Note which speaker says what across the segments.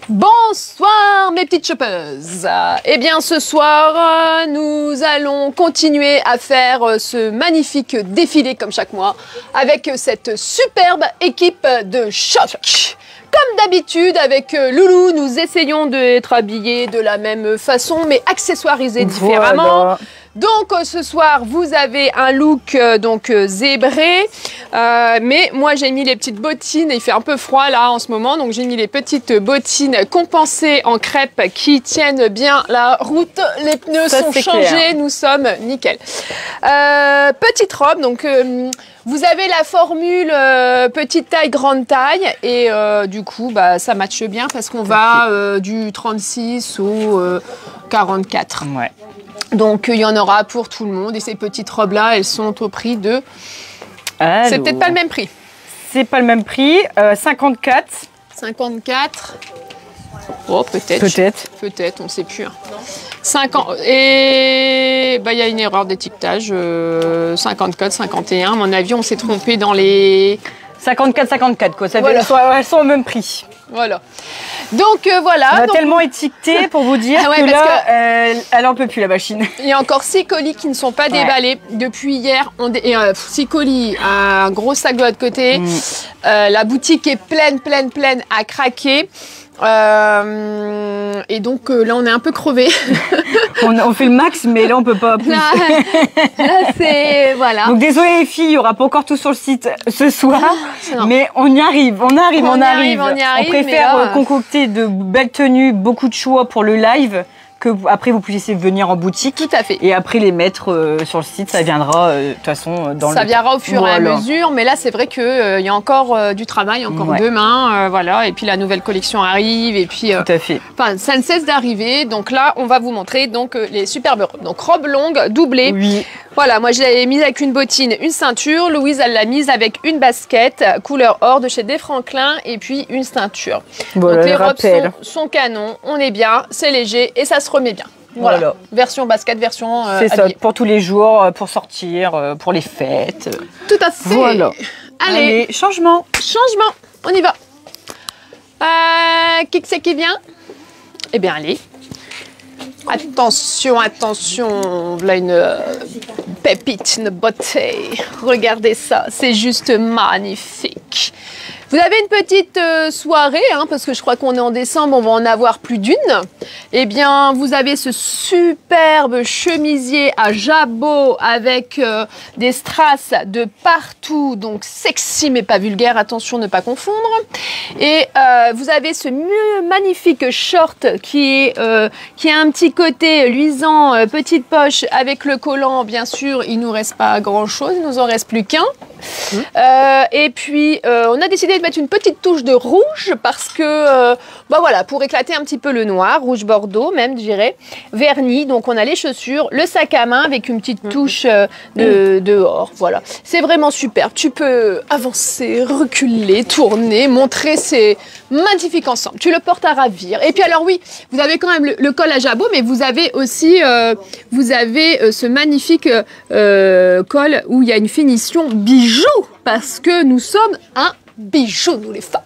Speaker 1: Bonsoir mes petites chopeuses. Eh bien ce soir, nous allons continuer à faire ce magnifique défilé comme chaque mois avec cette superbe équipe de choc. Comme d'habitude avec Loulou, nous essayons d'être habillés de la même façon mais accessoirisés différemment. Voilà. Donc ce soir vous avez un look zébré, mais moi j'ai mis les petites bottines, il fait un peu froid là en ce moment, donc j'ai mis les petites bottines compensées en crêpe qui tiennent bien la route, les pneus sont changés, clair. Nous sommes nickel. Petite robe, donc vous avez la formule petite taille, grande taille et du coup bah, ça matche bien parce qu'on va du 36 au 44. Ouais. Donc, il y en aura pour tout le monde. Et ces petites robes-là, elles sont au prix de... C'est peut-être pas le même prix.
Speaker 2: C'est pas le même prix. 54.
Speaker 1: 54. Oh, peut-être.
Speaker 2: Peut-être.
Speaker 1: Peut-être, on ne sait plus. Hein. 50. Et bah, il y a une erreur d'étiquetage. 54, 51. À mon avis, on s'est trompé dans les...
Speaker 2: 54, 54, quoi. Ça
Speaker 1: voilà.
Speaker 2: fait, elles sont au même prix.
Speaker 1: Voilà. Donc voilà.
Speaker 2: On a tellement étiqueté pour vous dire que là, elle en peut plus la machine.
Speaker 1: Il y a encore 6 colis qui ne sont pas déballés. Depuis hier, 6 colis, un gros sac de l'autre côté. La boutique est pleine à craquer. Et donc là, on est un peu crevés.
Speaker 2: on fait le max, mais là, on peut pas plus.
Speaker 1: Là c'est... Voilà.
Speaker 2: Donc désolé les filles, il n'y aura pas encore tout sur le site ce soir. Mais on y arrive, on arrive. On préfère concocter de belles tenues, beaucoup de choix pour le live, que après vous puissiez venir en boutique.
Speaker 1: Tout à fait.
Speaker 2: Et après les mettre sur le site, ça viendra de toute façon dans le...
Speaker 1: Ça viendra au fur et à mesure, mais là c'est vrai qu'il y a encore du travail, encore demain, voilà. Et puis la nouvelle collection arrive, et puis...
Speaker 2: Tout à fait.
Speaker 1: Ça ne cesse d'arriver, donc là on va vous montrer les superbes robes. Donc robe longue, doublée.
Speaker 2: Oui.
Speaker 1: Voilà, moi je l'ai mise avec une bottine, une ceinture. Louise, elle l'a mise avec une basket couleur or de chez Desfranquelin et puis une ceinture.
Speaker 2: Voilà,
Speaker 1: donc les robes sont canon, on est bien, c'est léger et ça se remet bien. Voilà. Version basket, version
Speaker 2: c'est ça, pour tous les jours, pour sortir, pour les fêtes.
Speaker 1: Tout à fait.
Speaker 2: Voilà.
Speaker 1: Allez,
Speaker 2: changement.
Speaker 1: Changement, on y va. Qui c'est qui vient? Eh bien, allez. Attention, attention, voilà une pépite, une beauté. Regardez ça, c'est juste magnifique. Vous avez une petite soirée, parce que je crois qu'on est en décembre, on va en avoir plus d'une. Eh bien, vous avez ce superbe chemisier à jabot avec des strass de partout, donc sexy mais pas vulgaire, attention ne pas confondre. Et vous avez ce magnifique short qui a un petit côté luisant, petite poche avec le collant, bien sûr, il nous reste pas grand chose, il nous en reste plus qu'un. Et puis on a décidé de mettre une petite touche de rouge parce que voilà, pour éclater un petit peu le noir, rouge bordeaux même, je dirais, verni. Donc on a les chaussures, le sac à main avec une petite touche de or. Voilà, c'est vraiment super. Tu peux avancer, reculer, tourner, montrer, c'est magnifique ensemble. Tu le portes à ravir. Et puis alors oui, vous avez quand même le col à jabot, mais vous avez aussi ce magnifique col où il y a une finition bijou, parce que nous sommes un bijou, nous les femmes.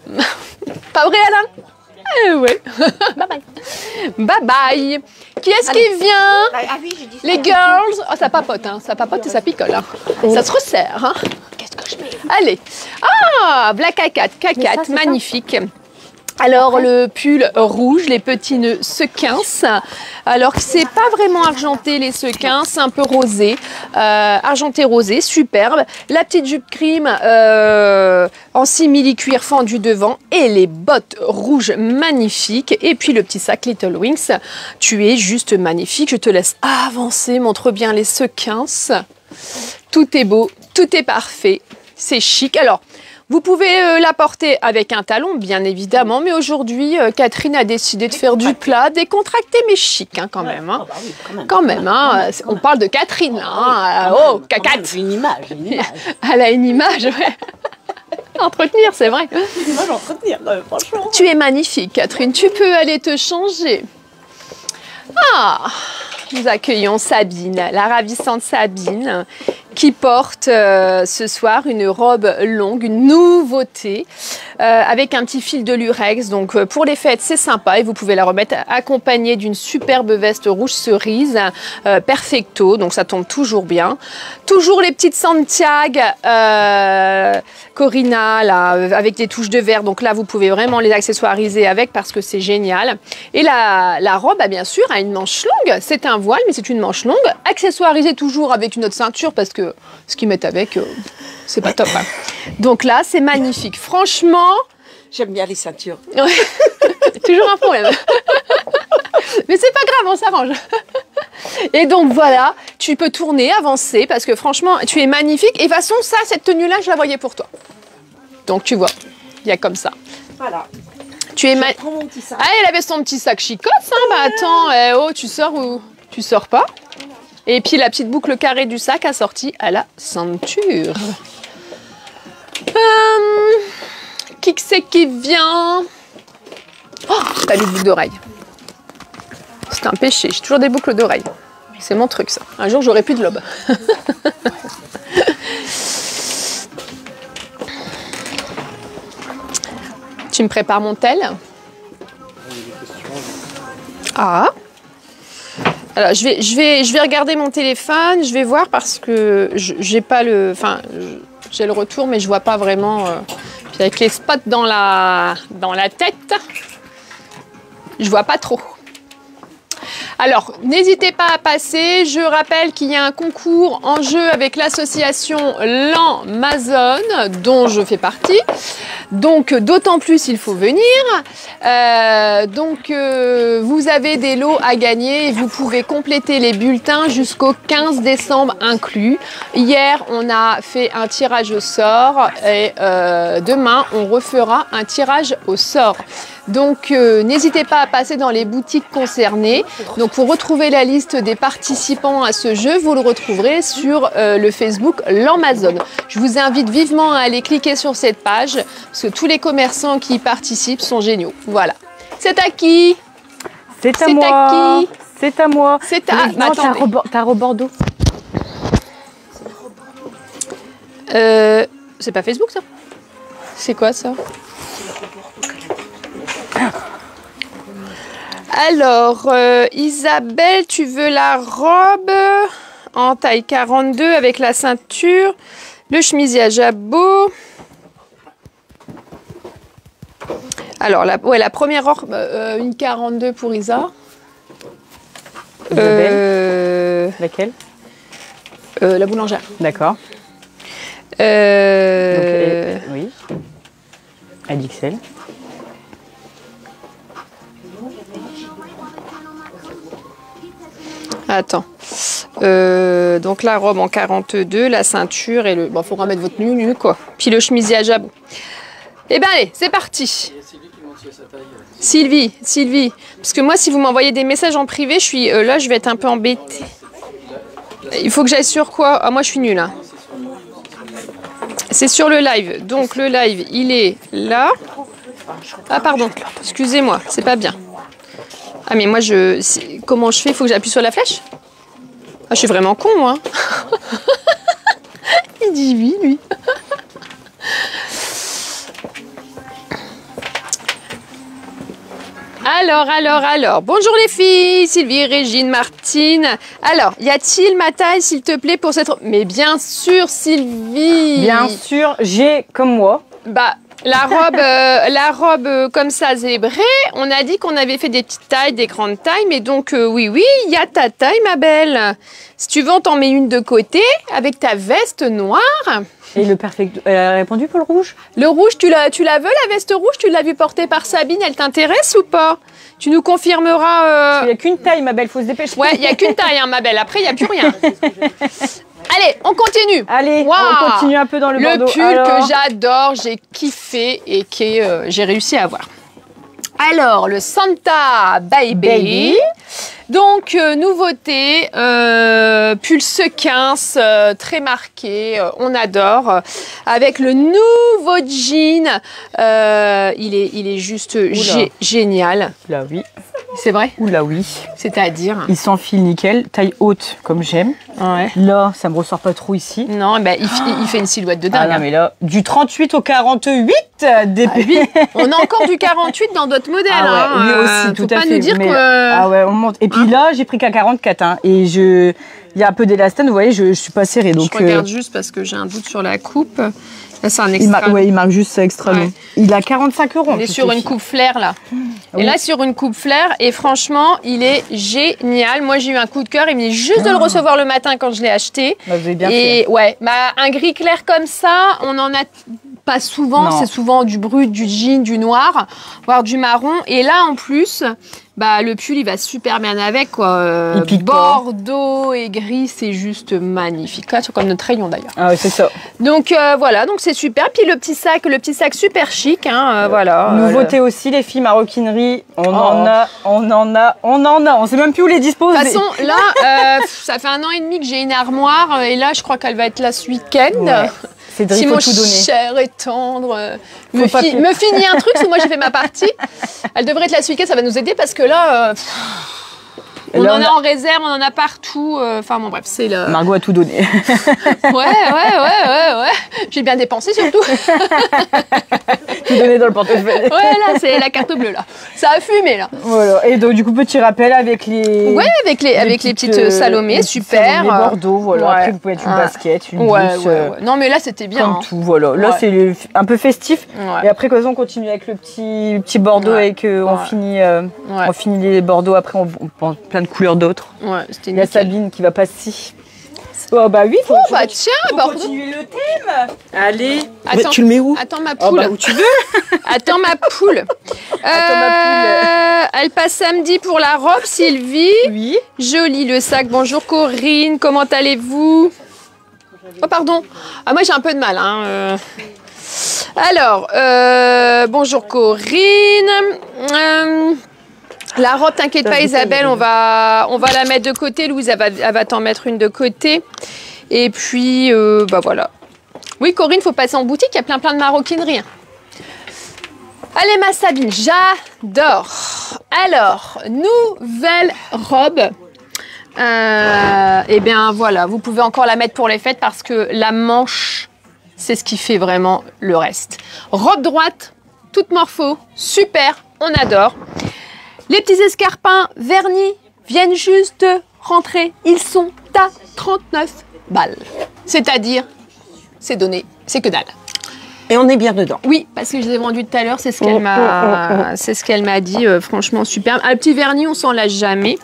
Speaker 1: Pas vrai, Alain? Ouais. Bye bye. Bye bye. Qui est-ce qui vient?
Speaker 3: Ah oui, j'ai dit ça.
Speaker 1: Les girls. Oh, ça papote, ça papote et ça picole. Ça se resserre.
Speaker 3: Qu'est-ce que je mets?
Speaker 1: Allez. Ah, Black Cacat, magnifique. Alors le pull rouge, les petits nœuds sequins. Alors c'est pas vraiment argenté les sequins, c'est un peu rosé, argenté rosé, superbe. La petite jupe crime en simili cuir fendu devant et les bottes rouges magnifiques. Et puis le petit sac Little Wings, tu es juste magnifique. Je te laisse avancer, montre bien les sequins. Tout est beau, tout est parfait, c'est chic. Alors vous pouvez la porter avec un talon, bien évidemment, mais aujourd'hui, Catherine a décidé de faire du plat, décontracté, mais chic, quand même. Hein. Quand même, on parle de Catherine, là. Oh, Cacat.
Speaker 3: Une image.
Speaker 1: Elle a une image, ouais. Entretenir, c'est vrai.
Speaker 3: Une image entretenir, franchement.
Speaker 1: Tu es magnifique, Catherine. Tu peux aller te changer. Ah, nous accueillons Sabine, la ravissante Sabine, qui porte ce soir une robe longue, une nouveauté, avec un petit fil de lurex. Donc pour les fêtes, c'est sympa et vous pouvez la remettre accompagnée d'une superbe veste rouge cerise, perfecto, donc ça tombe toujours bien. Toujours les petites Santiago Corina, là, avec des touches de verre. Donc là, vous pouvez vraiment les accessoiriser avec parce que c'est génial. Et la robe, bien sûr, a une manche longue. C'est un voile, mais c'est une manche longue. Accessoirisée toujours avec une autre ceinture parce que ce qu'ils mettent avec, c'est pas top. Hein. Donc là, c'est magnifique. Franchement...
Speaker 3: J'aime bien les ceintures.
Speaker 1: Ouais. Toujours un problème. Mais c'est pas grave, on s'arrange. Et donc voilà, tu peux tourner, avancer, parce que franchement, tu es magnifique. Et de toute façon, ça, cette tenue-là, je la voyais pour toi. Donc tu vois, il y a comme ça.
Speaker 3: Voilà.
Speaker 1: Tu es
Speaker 3: prends mon petit sac.
Speaker 1: Ah, elle avait son petit sac chicotte, hein. Bah attends, oh, tu sors ou tu sors pas? Et puis la petite boucle carrée du sac assortie à la ceinture. Qui que c'est qui vient? Oh, t'as mis de boucles d'oreilles. C'est un péché, j'ai toujours des boucles d'oreilles. C'est mon truc, ça. Un jour, j'aurai plus de lobe. Tu me prépares mon tel? Ah. Alors, je vais regarder mon téléphone, je vais voir parce que j'ai pas le... Enfin, j'ai le retour, mais je vois pas vraiment... Puis avec les spots dans la tête, je vois pas trop. Alors, n'hésitez pas à passer. Je rappelle qu'il y a un concours en jeu avec l'association L'Amazon, dont je fais partie. Donc, d'autant plus, il faut venir. Vous avez des lots à gagner. Vous pouvez compléter les bulletins jusqu'au 15 décembre inclus. Hier, on a fait un tirage au sort et demain, on refera un tirage au sort. Donc, n'hésitez pas à passer dans les boutiques concernées. Donc, pour retrouver la liste des participants à ce jeu, vous le retrouverez sur le Facebook L'Amazon. Je vous invite vivement à aller cliquer sur cette page parce que tous les commerçants qui y participent sont géniaux. Voilà. C'est à qui?
Speaker 2: C'est à moi. C'est à moi.
Speaker 1: C'est à...
Speaker 2: Non, t'as robe Bordeaux.
Speaker 1: C'est pas Facebook, ça? C'est quoi, ça? Alors, Isabelle, tu veux la robe en taille 42 avec la ceinture, le chemisier à jabot. Alors, la première robe, une 42 pour Isa.
Speaker 2: Laquelle?
Speaker 1: La boulangère.
Speaker 2: D'accord. Oui. À XL.
Speaker 1: Attends. Donc la robe en 42, la ceinture et le... Bon, faudra mettre votre nu, quoi. Puis le chemisier à jabot. Eh bien, allez, c'est parti. Sylvie. Parce que moi, si vous m'envoyez des messages en privé, je suis là, je vais être un peu embêtée. Il faut que j'aille sur quoi? Ah, moi, je suis nulle. Hein. C'est sur le live. Donc, le live, il est là. Ah, pardon. Excusez-moi, c'est pas bien. Ah, mais moi, comment je fais? Il faut que j'appuie sur la flèche? Ah, je suis vraiment con, moi. Il dit oui, lui. Alors. Bonjour les filles, Sylvie, Régine, Martine. Alors, y a-t-il ma taille, s'il te plaît, pour cette robe? Mais bien sûr, Sylvie.
Speaker 2: Bien sûr, j'ai comme moi.
Speaker 1: Bah, la robe comme ça zébrée, on a dit qu'on avait fait des petites tailles, des grandes tailles, mais donc oui, il y a ta taille, ma belle. Si tu veux, on t'en met une de côté avec ta veste noire.
Speaker 2: Et le perfect, elle a répondu pour le rouge?
Speaker 1: Le rouge, tu la veux, la veste rouge? Tu l'as vue portée par Sabine, elle t'intéresse ou pas? Tu nous confirmeras...
Speaker 2: Il n'y a qu'une taille, ma belle, faut se dépêcher.
Speaker 1: Ouais, il n'y a qu'une taille, hein, ma belle. Après, il n'y a plus rien. Allez, on continue.
Speaker 2: Allez, on continue un peu dans le Bordeaux.
Speaker 1: Le pull que j'adore, j'ai kiffé et que j'ai réussi à avoir. Alors, le Santa Baby. Donc, nouveauté, pull sequins, très marqué, on adore. Avec le nouveau jean, il est juste génial.
Speaker 2: Là, oui.
Speaker 1: C'est vrai?
Speaker 2: Oula oui.
Speaker 1: C'est-à-dire?
Speaker 2: Il s'enfile nickel, taille haute comme j'aime.
Speaker 1: Ouais.
Speaker 2: Là, ça me ressort pas trop ici.
Speaker 1: Non, bah, il fait une silhouette de dingue.
Speaker 2: Ah non, mais là, du 38 au 48 DP.
Speaker 1: Ah, oui. On a encore du 48 dans d'autres modèles.
Speaker 2: Ah ouais,
Speaker 1: hein.
Speaker 2: oui aussi, tout à fait.
Speaker 1: Faut pas nous dire
Speaker 2: mais,
Speaker 1: que...
Speaker 2: Ah ouais, on monte. Et puis là, j'ai pris qu'à 44. Hein, et il y a un peu d'élastane, vous voyez, je suis pas serrée. Donc,
Speaker 1: je regarde juste parce que j'ai un doute sur la coupe. Là, c'est un extra.
Speaker 2: Il marque juste ça extra long. Il a 45 €.
Speaker 1: On est sur une coupe flair là. Et là, sur une coupe flair. Et franchement, il est génial. Moi, j'ai eu un coup de cœur. Il venait juste de le recevoir le matin quand je l'ai acheté.
Speaker 2: Bah, vous avez bien
Speaker 1: et
Speaker 2: fait.
Speaker 1: ouais, bah, un gris clair comme ça, on en a pas souvent. C'est souvent du brut, du jean, du noir, voire du marron. Et là, en plus, bah, le pull, il va super bien avec, quoi.
Speaker 2: Il pique
Speaker 1: Bordeaux et gris, c'est juste magnifique. Là, c'est comme notre rayon d'ailleurs.
Speaker 2: Ah ouais, c'est ça.
Speaker 1: Donc voilà, donc c'est super. Puis le petit sac super chic, hein, voilà.
Speaker 2: Nouveauté aussi, les filles, maroquinerie. On en a. On sait même plus où les disposer.
Speaker 1: De toute façon, là, ça fait 1 an et demi que j'ai une armoire et là, je crois qu'elle va être là ce week-end.
Speaker 2: Ouais. Cédric,
Speaker 1: si
Speaker 2: faut
Speaker 1: mon
Speaker 2: tout donner.
Speaker 1: cher et tendre me finit un truc, parce que moi j'ai fait ma partie. Elle devrait être là ce week-end, ça va nous aider parce que là, on en a en réserve, on en a partout. Enfin bon bref, c'est le...
Speaker 2: Margot a tout donné.
Speaker 1: Ouais. J'ai bien dépensé surtout.
Speaker 2: Tout donné dans le portefeuille.
Speaker 1: Ouais, là, c'est la carte bleue là. Ça a fumé là.
Speaker 2: Voilà. Et donc du coup, petit rappel avec les...
Speaker 1: Ouais, avec les petites Salomé, super.
Speaker 2: Les Bordeaux, voilà.
Speaker 1: Ouais.
Speaker 2: Après, vous pouvez être une basket, une blouse.
Speaker 1: Ouais. Non mais là, c'était bien.
Speaker 2: Comme tout, voilà. Là, c'est un peu festif.
Speaker 1: Ouais.
Speaker 2: Et après, quand on continue avec le petit Bordeaux et qu'on finit les Bordeaux, après, on prend plein de couleurs d'autres.
Speaker 1: Ouais, c'était
Speaker 2: Il y a Sabine qui va passer. Oh bah oui,
Speaker 1: tiens,
Speaker 2: continuer le thème. Allez.
Speaker 1: Attends,
Speaker 3: tu le mets où?
Speaker 1: Attends ma poule.
Speaker 3: Où tu veux.
Speaker 1: Attends ma poule. Elle passe samedi pour la robe, Sylvie.
Speaker 2: Oui.
Speaker 1: Joli le sac. Bonjour Corinne, comment allez-vous? Oh pardon. Ah moi j'ai un peu de mal. Hein. Alors, bonjour Corinne. La robe, t'inquiète pas Isabelle, on va la mettre de côté. Louise, elle va t'en mettre une de côté. Et puis, bah voilà. Oui Corinne, faut passer en boutique, il y a plein de maroquineries. Allez ma Sabine, j'adore. Alors, nouvelle robe. Eh bien voilà, vous pouvez encore la mettre pour les fêtes parce que la manche, c'est ce qui fait vraiment le reste. Robe droite, toute morpho, super, on adore. Les petits escarpins vernis viennent juste de rentrer. Ils sont à 39 balles. C'est-à-dire, c'est donné, c'est que dalle.
Speaker 3: Et on est bien dedans.
Speaker 1: Oui, parce que je les ai vendus tout à l'heure, c'est ce qu'elle m'a dit, franchement super. Un petit vernis, on s'en lâche jamais.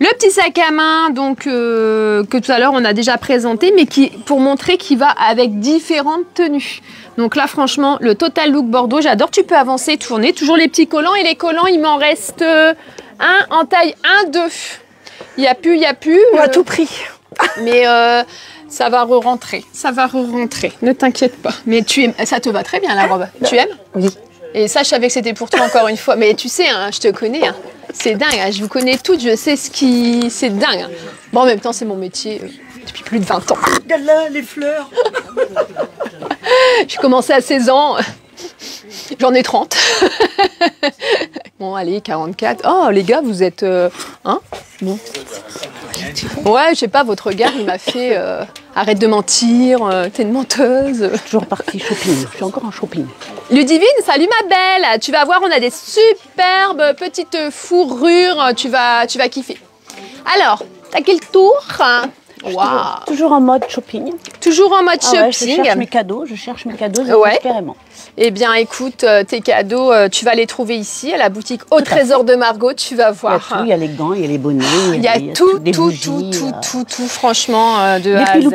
Speaker 1: Le petit sac à main, donc que tout à l'heure on a déjà présenté, mais pour montrer qu'il va avec différentes tenues. Donc là, franchement, le Total Look Bordeaux, j'adore. Tu peux avancer, tourner. Toujours les petits collants. Et les collants, il m'en reste un en taille 1-2. Il n'y a plus.
Speaker 3: On a tout pris.
Speaker 1: Mais ça va re-rentrer. Ne t'inquiète pas. Mais ça te va très bien, la robe. Tu aimes?
Speaker 3: Oui.
Speaker 1: Et ça, je savais que c'était pour toi encore une fois. Mais tu sais, hein, je te connais. Hein. C'est dingue. Hein. Je vous connais toutes. Je sais c'est dingue. Hein. Bon, en même temps, c'est mon métier depuis plus de 20 ans.
Speaker 3: Regarde là, les fleurs.
Speaker 1: J'ai commencé à 16 ans. J'en ai 30. Bon, allez, 44. Oh, les gars, vous êtes... hein? Bon. Ouais, je sais pas, votre regard, il m'a fait... arrête de mentir, t'es une menteuse.
Speaker 3: Je suis toujours partie shopping. Je suis encore en shopping.
Speaker 1: Ludivine, salut ma belle. Tu vas voir, on a des superbes petites fourrures. Tu vas kiffer. Alors, t'as quel tour? Wow.
Speaker 3: Toujours en mode shopping.
Speaker 1: Toujours en mode shopping.
Speaker 3: Ouais, je cherche mes cadeaux désespérément.
Speaker 1: Eh bien, écoute, tes cadeaux, tu vas les trouver ici, à la boutique Au Trésor de Margot, tu vas voir.
Speaker 3: Il y a les gants, il y a les bonnets.
Speaker 1: Il y a tout, franchement, de A à Z.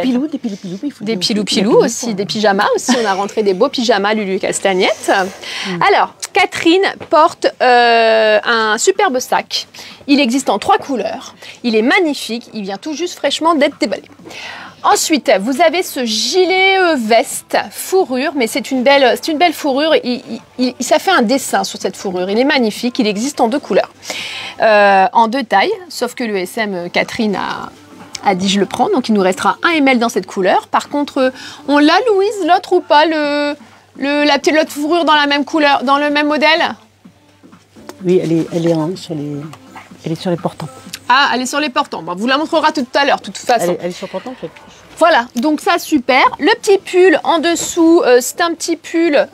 Speaker 1: Des pilou-pilou aussi, des pyjamas aussi. On a rentré des beaux pyjamas Lulu Castagnette. Alors, Catherine porte un superbe sac. Il existe en 3 couleurs. Il est magnifique. Il vient tout juste fraîchement d'être déballé. Ensuite, vous avez ce gilet veste fourrure, mais c'est une belle fourrure. Ça fait un dessin sur cette fourrure. Il est magnifique. Il existe en 2 couleurs, en 2 tailles, sauf que le SM Catherine a dit je le prends, donc il nous restera 1 ml dans cette couleur. Par contre, on l'a Louise, l'autre ou pas, la petite fourrure dans la même couleur, dans le même modèle?
Speaker 3: Oui, elle est sur les portants.
Speaker 1: Ah, elle est sur les portants. Bon, vous la montrera tout à l'heure, de toute façon.
Speaker 3: Elle est sur portant, peut-être.
Speaker 1: Voilà, donc ça, super. Le petit pull en dessous, c'est un petit pull,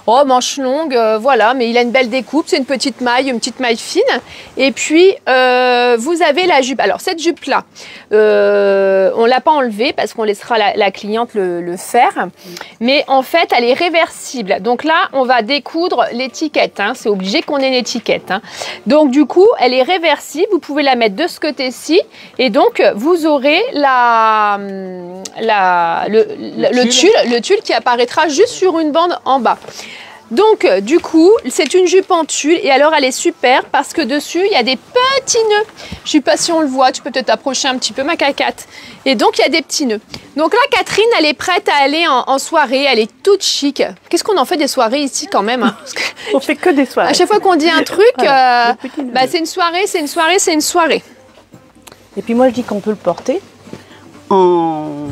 Speaker 1: manche longue, voilà, mais il a une belle découpe. C'est une petite maille fine. Et puis, vous avez la jupe. Alors, cette jupe-là, on ne l'a pas enlevée parce qu'on laissera la cliente le faire. Mais en fait, elle est réversible. Donc là, on va découdre l'étiquette. Hein. C'est obligé qu'on ait une étiquette. Hein. Donc, du coup, elle est réversible. Vous pouvez la mettre de ce côté-ci. Et donc, vous aurez le tulle qui apparaîtra juste sur une bande en bas. Donc du coup c'est une jupe en tulle et alors elle est super parce que dessus il y a des petits nœuds. Je sais pas si on le voit, tu peux peut-être approcher un petit peu ma cacate. Et donc il y a des petits nœuds. Donc là Catherine elle est prête à aller en soirée, elle est toute chic. Qu'est-ce qu'on en fait des soirées ici quand même hein? Parce que
Speaker 3: on fait que des soirées.
Speaker 1: À chaque fois qu'on dit un truc, c'est une soirée, c'est une soirée, c'est une soirée.
Speaker 3: Et puis moi je dis qu'on peut le porter en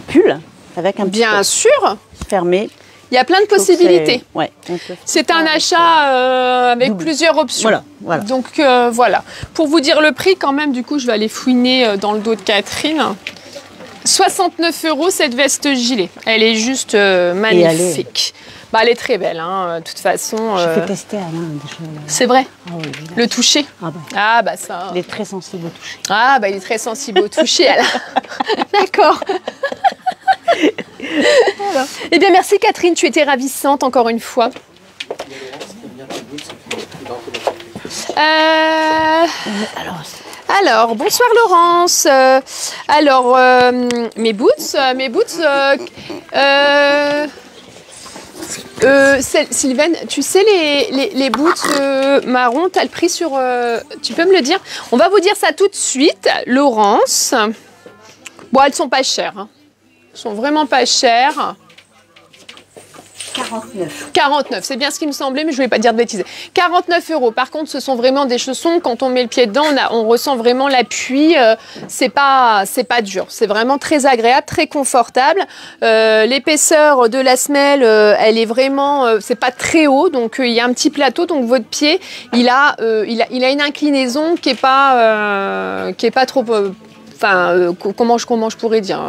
Speaker 3: pull avec un petit
Speaker 1: bien sûr
Speaker 3: fermé.
Speaker 1: Il y a plein de possibilités.
Speaker 3: Ouais,
Speaker 1: c'est un achat avec double. Plusieurs options.
Speaker 3: Voilà.
Speaker 1: Donc voilà. Pour vous dire le prix quand même, du coup je vais aller fouiner dans le dos de Catherine. 69 € cette veste gilet. Elle est juste magnifique. Elle est très belle, hein, de toute façon.
Speaker 3: Je fais tester Alain déjà.
Speaker 1: C'est vrai.
Speaker 3: Oui,
Speaker 1: le toucher. Ça.
Speaker 3: Il est très sensible au toucher.
Speaker 1: Il est très sensible au toucher, Alain. D'accord. Voilà. Eh bien, merci Catherine, tu étais ravissante encore une fois. Alors, bonsoir Laurence. Mes boots. Sylvaine, tu sais les boots marron, t'as le prix sur... tu peux me le dire? On va vous dire ça tout de suite, Laurence. Bon, elles sont pas chères. Hein. Elles sont vraiment pas chères. 49, c'est bien ce qui me semblait, mais je ne voulais pas dire de bêtises. 49 €. Par contre, ce sont vraiment des chaussons. Quand on met le pied dedans, on ressent vraiment l'appui. C'est pas dur. C'est vraiment très agréable, très confortable. L'épaisseur de la semelle, elle est vraiment, c'est pas très haut, donc il y a un petit plateau. Donc votre pied, il a une inclinaison qui est pas trop. Comment je pourrais dire.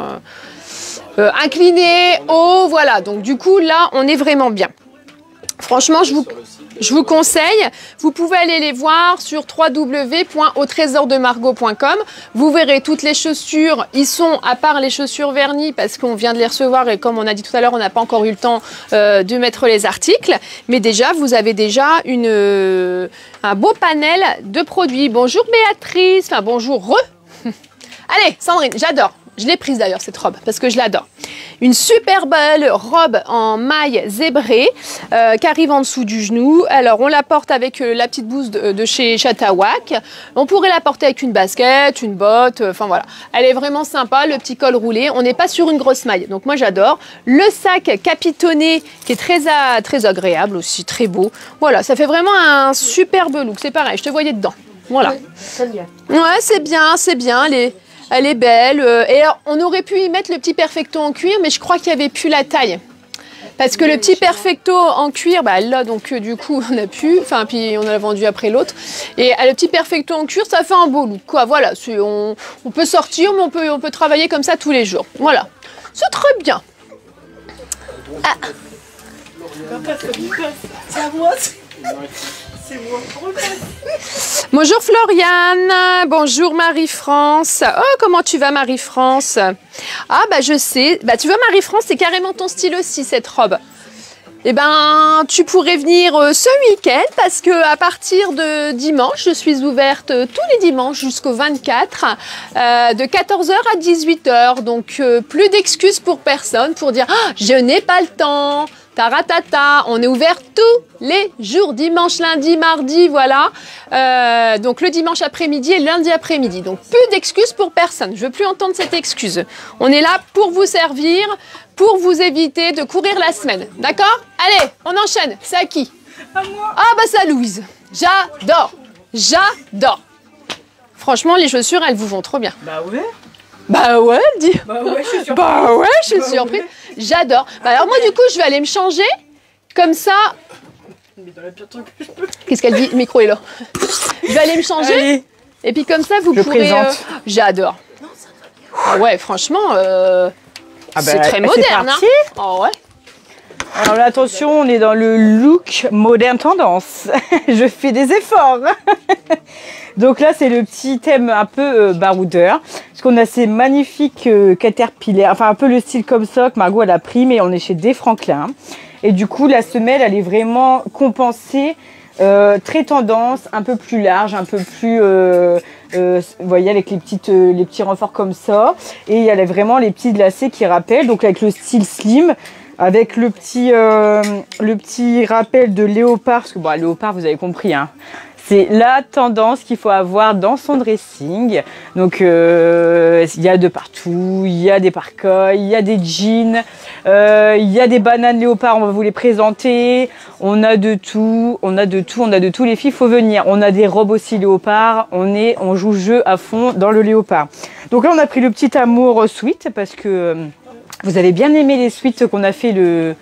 Speaker 1: Incliné, haut, voilà. Donc du coup, là, on est vraiment bien. Franchement, je vous conseille. Vous pouvez aller les voir sur www.autrésordemargot.com. Vous verrez toutes les chaussures. Ils sont, à part les chaussures vernis, parce qu'on vient de les recevoir et comme on a dit tout à l'heure, on n'a pas encore eu le temps de mettre les articles. Mais déjà, vous avez déjà un beau panel de produits. Bonjour Béatrice. Enfin, bonjour. Allez, Sandrine, j'adore. Je l'ai prise d'ailleurs cette robe parce que je l'adore. Une super belle robe en maille zébrée qui arrive en dessous du genou. Alors on la porte avec la petite blouse de chez Chatawak. On pourrait la porter avec une basket, une botte, enfin voilà. Elle est vraiment sympa, le petit col roulé. On n'est pas sur une grosse maille, donc moi j'adore. Le sac capitonné qui est très agréable aussi, très beau. Voilà, ça fait vraiment un superbe look. C'est pareil, je te voyais dedans. Voilà.
Speaker 3: Oui, c'est bien.
Speaker 1: Ouais, c'est bien. Elle est belle. Et alors, on aurait pu y mettre le petit perfecto en cuir, mais je crois qu'il n'y avait plus la taille. Parce que le petit perfecto en cuir, là, donc du coup, on a pu. Enfin, puis on l'a vendu après l'autre. Et le petit perfecto en cuir, ça fait un beau look, quoi. Voilà, on peut sortir, mais on peut travailler comme ça tous les jours. Voilà. C'est très bien. Ah.
Speaker 4: C'est à moi. C'est moi.
Speaker 1: Bonjour Floriane, bonjour Marie-France. Oh, comment tu vas Marie-France? Ah je sais, tu vois Marie-France, c'est carrément ton style aussi cette robe. Eh ben, tu pourrais venir ce week-end parce que à partir de dimanche, je suis ouverte tous les dimanches jusqu'au 24 de 14h à 18h. Donc plus d'excuses pour personne pour dire je n'ai pas le temps. Taratata, on est ouvert tous les jours, dimanche, lundi, mardi, voilà. Donc le dimanche après-midi et le lundi après-midi. Donc plus d'excuses pour personne. Je veux plus entendre cette excuse. On est là pour vous servir, pour vous éviter de courir la semaine. D'accord? Allez, on enchaîne. C'est à qui?
Speaker 4: À moi.
Speaker 1: Ah c'est à Louise. J'adore. Franchement, les chaussures, elles vous vont trop bien.
Speaker 4: Ouais,
Speaker 1: elle dit.
Speaker 4: Je suis surprise.
Speaker 1: J'adore. Alors moi, du coup, je vais aller me changer. Comme ça,
Speaker 4: Mais dans la pire truc que je peux.
Speaker 1: Qu'est-ce qu'elle dit? Le micro est là. Je vais aller me changer. Allez. Et puis comme ça, vous pourrez... J'adore. Ah ouais, franchement, c'est très moderne. Hein. Oh ouais.
Speaker 2: Alors là, attention, on est dans le look moderne tendance. Je fais des efforts. Donc là, c'est le petit thème un peu baroudeur. Parce qu'on a ces magnifiques caterpillars, enfin un peu le style comme ça que Margot elle a pris, mais on est chez Des Franklin. Et du coup, la semelle, elle est vraiment compensée, très tendance, un peu plus large, un peu plus, vous voyez, avec les petits renforts comme ça. Et il y a vraiment les petits lacets qui rappellent, donc avec le style slim. Avec le petit rappel de léopard, parce que bon, léopard, vous avez compris, hein. C'est la tendance qu'il faut avoir dans son dressing. Donc, il y a de partout, il y a des parkas, il y a des jeans, il y a des bananes léopard, on va vous les présenter. On a de tout, on a de tout. Les filles, faut venir. On a des robes aussi léopard, on joue jeu à fond dans le léopard. Donc là, on a pris le petit amour sweat parce que vous avez bien aimé les suites qu'on a fait le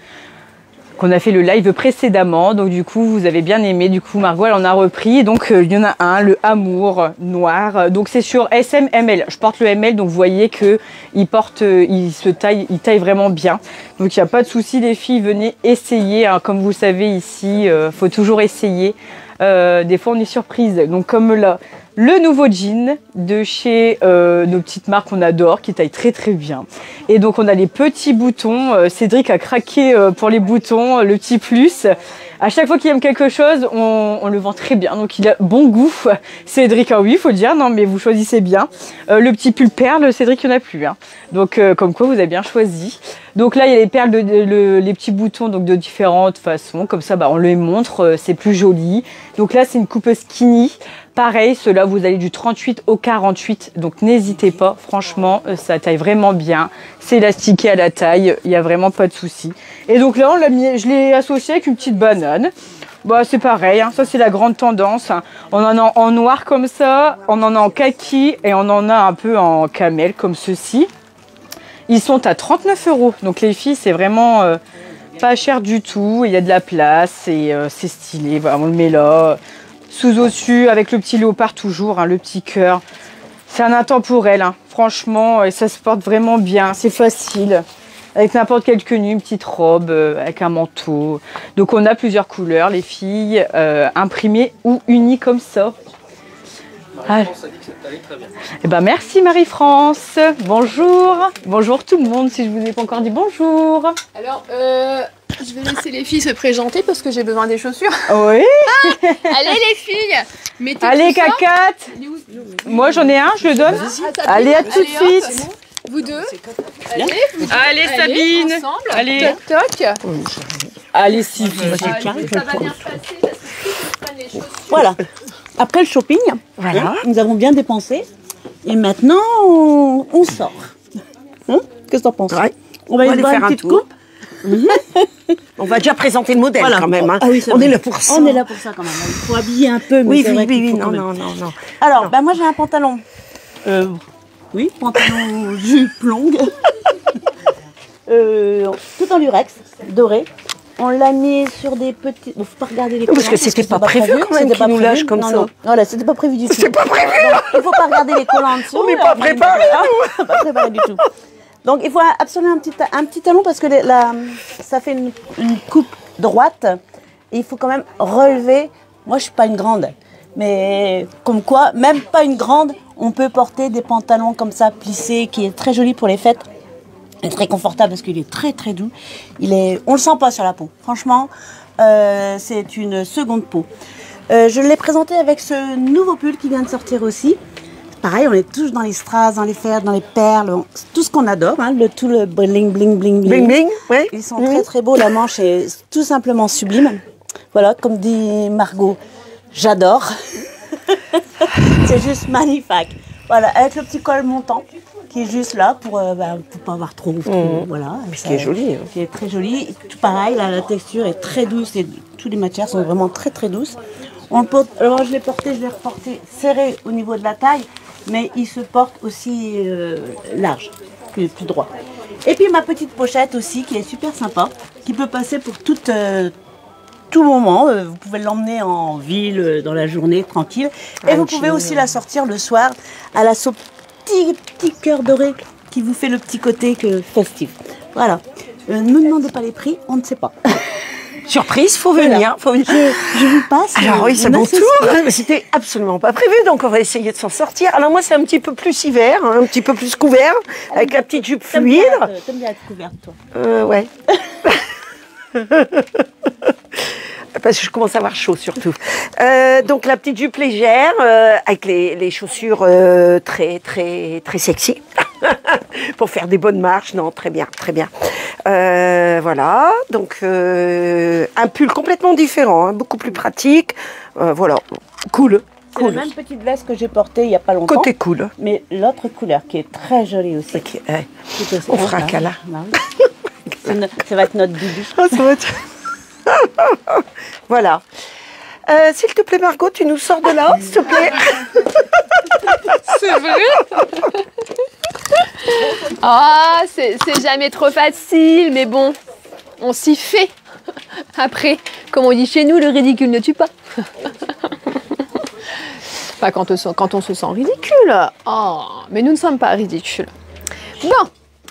Speaker 2: live précédemment, donc du coup vous avez bien aimé, du coup Margot elle en a repris, donc il y en a un, le Amour noir, donc c'est sur SMML, je porte le ML, donc vous voyez que il taille vraiment bien, donc il n'y a pas de souci les filles, venez essayer, hein. Comme vous le savez ici, faut toujours essayer, des fois on est surprise, donc comme là, le nouveau jean de chez nos petites marques qu'on adore, qui taille très très bien. Et donc on a les petits boutons. Cédric a craqué pour les boutons, le petit plus. À chaque fois qu'il aime quelque chose, on le vend très bien. Donc il a bon goût. Cédric, ah oui, il faut le dire. Non, mais vous choisissez bien. Le petit pull perle, Cédric, il n'y en a plus. Hein. Donc comme quoi, vous avez bien choisi. Donc là, il y a les perles, les petits boutons donc de différentes façons. Comme ça, bah, on les montre, c'est plus joli. Donc là, c'est une coupe skinny. Pareil, ceux-là, vous allez du 38 au 48. Donc n'hésitez pas, franchement, ça taille vraiment bien. C'est élastiqué à la taille, il n'y a vraiment pas de souci. Et donc là, je l'ai associé avec une petite banane. Bah, c'est pareil, hein, ça c'est la grande tendance. Hein. On en a en noir comme ça, on en a en kaki et on en a un peu en camel comme ceci. Ils sont à 39 €. Donc les filles, c'est vraiment pas cher du tout. Il y a de la place et c'est stylé. Voilà, on le met là. Sous-dessus, avec le petit léopard toujours, hein, le petit cœur. C'est un intemporel, hein, franchement, et ça se porte vraiment bien. C'est facile. Avec n'importe quelle tenue, une petite robe, avec un manteau. Donc on a plusieurs couleurs, les filles, imprimées ou unies comme ça. Marie-France a dit que ça t'allait très bien. Eh ben merci Marie-France. Bonjour. Bonjour tout le monde, si je vous ai pas encore dit bonjour.
Speaker 1: Alors, je vais laisser les filles se présenter parce que j'ai besoin des chaussures.
Speaker 2: Oui.
Speaker 1: Ah, allez les filles, mettez
Speaker 2: allez Cacate. Moi j'en ai un, je le donne. Allez, à tout de suite.
Speaker 1: Vous deux.
Speaker 2: Allez Sabine.
Speaker 1: Ensemble.
Speaker 2: Allez.
Speaker 1: Toc toc.
Speaker 2: Allez Sylvie.
Speaker 1: Ça va bien se passer parce que si vous prenez les chaussures.
Speaker 3: Voilà. Après le shopping, voilà. Nous avons bien dépensé. Et maintenant, on sort. Hein? Qu'est-ce que t'en penses?
Speaker 4: Ouais.
Speaker 3: On va aller faire une petite coupe.
Speaker 4: On va déjà présenter le modèle quand même. Hein.
Speaker 3: Ah oui,
Speaker 4: on est là pour ça.
Speaker 3: On est là pour ça quand même. Il faut habiller un peu. Mais
Speaker 4: oui. Non.
Speaker 3: Alors, bah, moi j'ai un pantalon. Oui, pantalon jupe longue. Tout en lurex, doré. On l'a mis sur des petits... Bon, faut pas regarder les collants.
Speaker 4: Parce que c'était pas prévu quand même qu'ils nous lâchent comme ça.
Speaker 3: Non, voilà, c'était pas prévu du tout.
Speaker 4: C'était pas prévu.
Speaker 3: Donc, il faut pas regarder les collants en dessous.
Speaker 4: On n'est pas préparé.
Speaker 3: Pas préparé du tout. Donc il faut absolument un petit talon parce que ça fait une coupe droite. Et il faut quand même relever. Moi, je suis pas une grande. Mais comme quoi, même pas une grande, on peut porter des pantalons comme ça, plissés, qui est très joli pour les fêtes. Il est très confortable parce qu'il est très très doux. On le sent pas sur la peau. Franchement, c'est une seconde peau. Je l'ai présenté avec ce nouveau pull qui vient de sortir aussi. Pareil, on est tous dans les strass, dans les fers, dans les perles, tout ce qu'on adore, hein, tout le bling bling bling bling.
Speaker 4: Bling, oui.
Speaker 3: Ils sont très très beaux. La manche est tout simplement sublime. Voilà, comme dit Margot, j'adore. C'est juste magnifique. Voilà, avec le petit col montant qui est juste là pour pas avoir trop. Voilà.
Speaker 4: Qui est joli. Hein.
Speaker 3: Qui est très joli. Tout pareil, là, la texture est très douce et toutes les matières sont vraiment très très douces. Alors je l'ai reporté serré au niveau de la taille, mais il se porte aussi large, plus droit. Et puis ma petite pochette aussi qui est super sympa, qui peut passer pour toute tout moment. Vous pouvez l'emmener en ville, dans la journée, tranquille. Et vous pouvez aussi la sortir le soir à la sauce petit cœur doré qui vous fait le petit côté festif. Voilà. Ne me demandez pas les prix, on ne sait pas.
Speaker 4: Surprise, faut venir. Faut venir.
Speaker 3: Je vous passe.
Speaker 4: Alors oui, c'est mon tour. C'était absolument pas prévu, donc on va essayer de s'en sortir. Alors moi, c'est un petit peu plus hiver, hein, un petit peu plus couvert, avec la petite jupe fluide.
Speaker 3: T'aimes bien être couverte, toi?
Speaker 4: Ouais. Parce que je commence à avoir chaud surtout. Donc la petite jupe légère, avec les chaussures très sexy. Pour faire des bonnes marches. Non, très bien, très bien. Voilà, donc un pull complètement différent, hein, beaucoup plus pratique. Voilà, cool.
Speaker 3: C'est la même petite veste que j'ai portée il n'y a pas longtemps.
Speaker 4: Côté cool.
Speaker 3: Mais l'autre couleur qui est très jolie aussi.
Speaker 4: Okay, on fera un câlin.
Speaker 3: Ça va être notre bibi.
Speaker 4: Ah, ça va être... Voilà. S'il te plaît, Margot, tu nous sors de là, s'il te plaît.
Speaker 1: C'est vrai? Ah, c'est jamais trop facile, mais bon, on s'y fait. Après, comme on dit chez nous, le ridicule ne tue pas. Enfin, quand on se sent ridicule. Oh, mais nous ne sommes pas ridicules. Bon,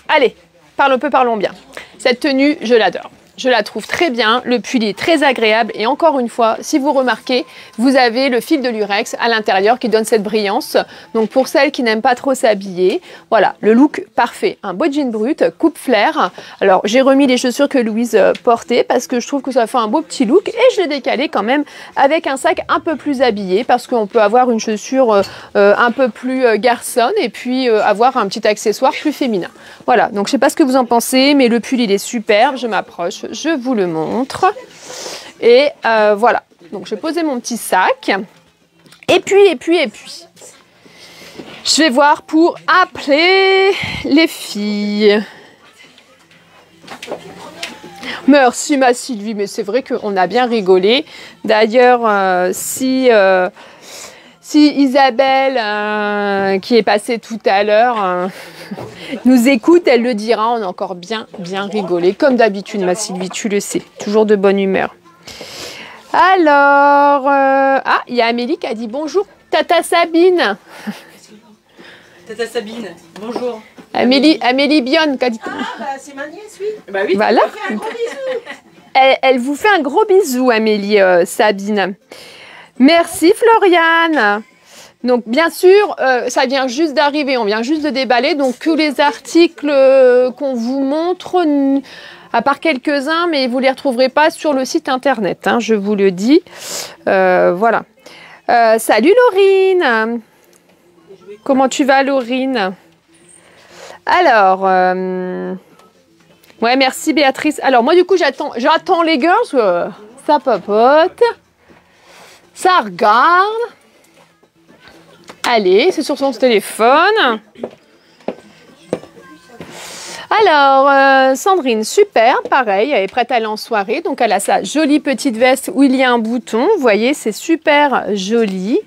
Speaker 1: allez, parlons bien. Cette tenue, je l'adore. Je la trouve très bien, le pull est très agréable et encore une fois, si vous remarquez, vous avez le fil de lurex à l'intérieur qui donne cette brillance. Donc pour celles qui n'aiment pas trop s'habiller, voilà, le look parfait. Un beau jean brut, coupe flair. Alors j'ai remis les chaussures que Louise portait parce que je trouve que ça fait un beau petit look et je l'ai décalé quand même avec un sac un peu plus habillé parce qu'on peut avoir une chaussure un peu plus garçonne et puis avoir un petit accessoire plus féminin. Voilà, donc je sais pas ce que vous en pensez, mais le pull il est superbe, je m'approche. Je vous le montre. Et voilà. Donc, je vais poser mon petit sac. Et puis. Je vais voir pour appeler les filles. Merci, ma Sylvie. Mais c'est vrai qu'on a bien rigolé. D'ailleurs, si Isabelle, qui est passée tout à l'heure, nous écoute, elle le dira, on a encore bien rigolé. Comme d'habitude, ma Sylvie, tu le sais, toujours de bonne humeur. Alors, il y a Amélie qui a dit bonjour, Tata Sabine.
Speaker 2: Tata Sabine, bonjour.
Speaker 1: Amélie Bionne qui a dit...
Speaker 3: c'est ma nièce, oui.
Speaker 2: Bah oui.
Speaker 1: Voilà.
Speaker 3: Un gros bisou.
Speaker 1: Elle vous fait un gros bisou, Amélie Sabine. Merci, Floriane. Donc, bien sûr, ça vient juste d'arriver, on vient juste de déballer. Donc, tous les articles qu'on vous montre, à part quelques-uns, mais vous ne les retrouverez pas sur le site internet, hein, je vous le dis. Voilà. Salut, Laurine. Comment tu vas, Laurine? Alors, ouais, merci, Béatrice. Alors, moi, du coup, j'attends les girls, ça papote, ça regarde. Allez, c'est sur son téléphone. Alors, Sandrine, super, pareil, elle est prête à aller en soirée. Donc, elle a sa jolie petite veste où il y a un bouton. Vous voyez, c'est super joli.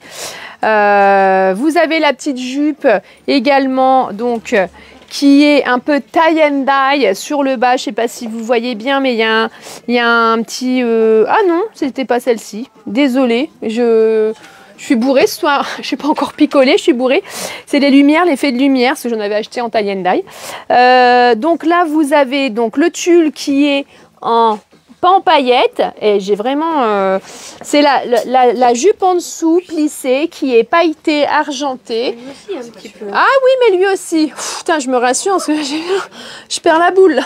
Speaker 1: Vous avez la petite jupe également, donc, qui est un peu tie and dye sur le bas. Je ne sais pas si vous voyez bien, mais il y a un petit... Ah non, c'était pas celle-ci. Désolée, je suis bourrée ce soir, je ne suis pas encore picolée, je suis bourrée. C'est les lumières, l'effet de lumière, ce que j'en avais acheté en tie and dye. Donc là, vous avez donc le tulle qui est pas en paillettes, et j'ai vraiment... c'est la jupe en dessous, plissée, qui est pailletée, argentée.
Speaker 2: Lui aussi, un petit peu.
Speaker 1: Ah oui, mais lui aussi. Putain, je me rassure, parce que je perds la boule.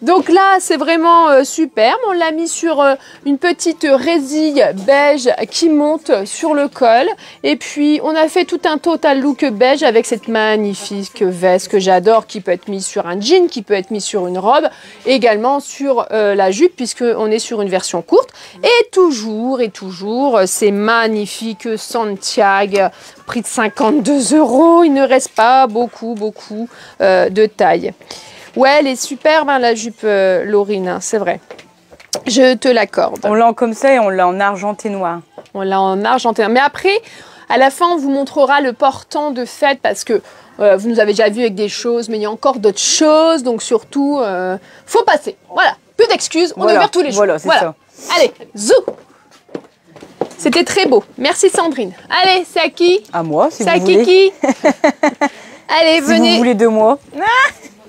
Speaker 1: Donc là, c'est vraiment superbe. On l'a mis sur une petite résille beige qui monte sur le col. Et puis, on a fait tout un total look beige avec cette magnifique veste que j'adore, qui peut être mise sur un jean, qui peut être mise sur une robe, également sur la jupe, puisqu'on est sur une version courte. Et toujours, ces magnifiques Santiago, prix de 52 €. Il ne reste pas beaucoup de taille. Ouais, elle est superbe, hein, la jupe Laurine, hein, c'est vrai. Je te l'accorde.
Speaker 2: On l'a en comme ça et on l'a en argenté noir.
Speaker 1: On l'a en argenté noir. Mais après, à la fin, on vous montrera le portant de fête parce que vous nous avez déjà vu avec des choses, mais il y a encore d'autres choses. Donc surtout, faut passer. Voilà, plus d'excuses, on est ouvert tous les jours.
Speaker 2: Voilà, c'est ça.
Speaker 1: Allez, zou. C'était très beau. Merci Sandrine. Allez, c'est à qui?
Speaker 2: À moi, si
Speaker 1: c'est
Speaker 2: vous voulez.
Speaker 1: Kiki. Allez, venez.
Speaker 2: Si vous voulez de moi.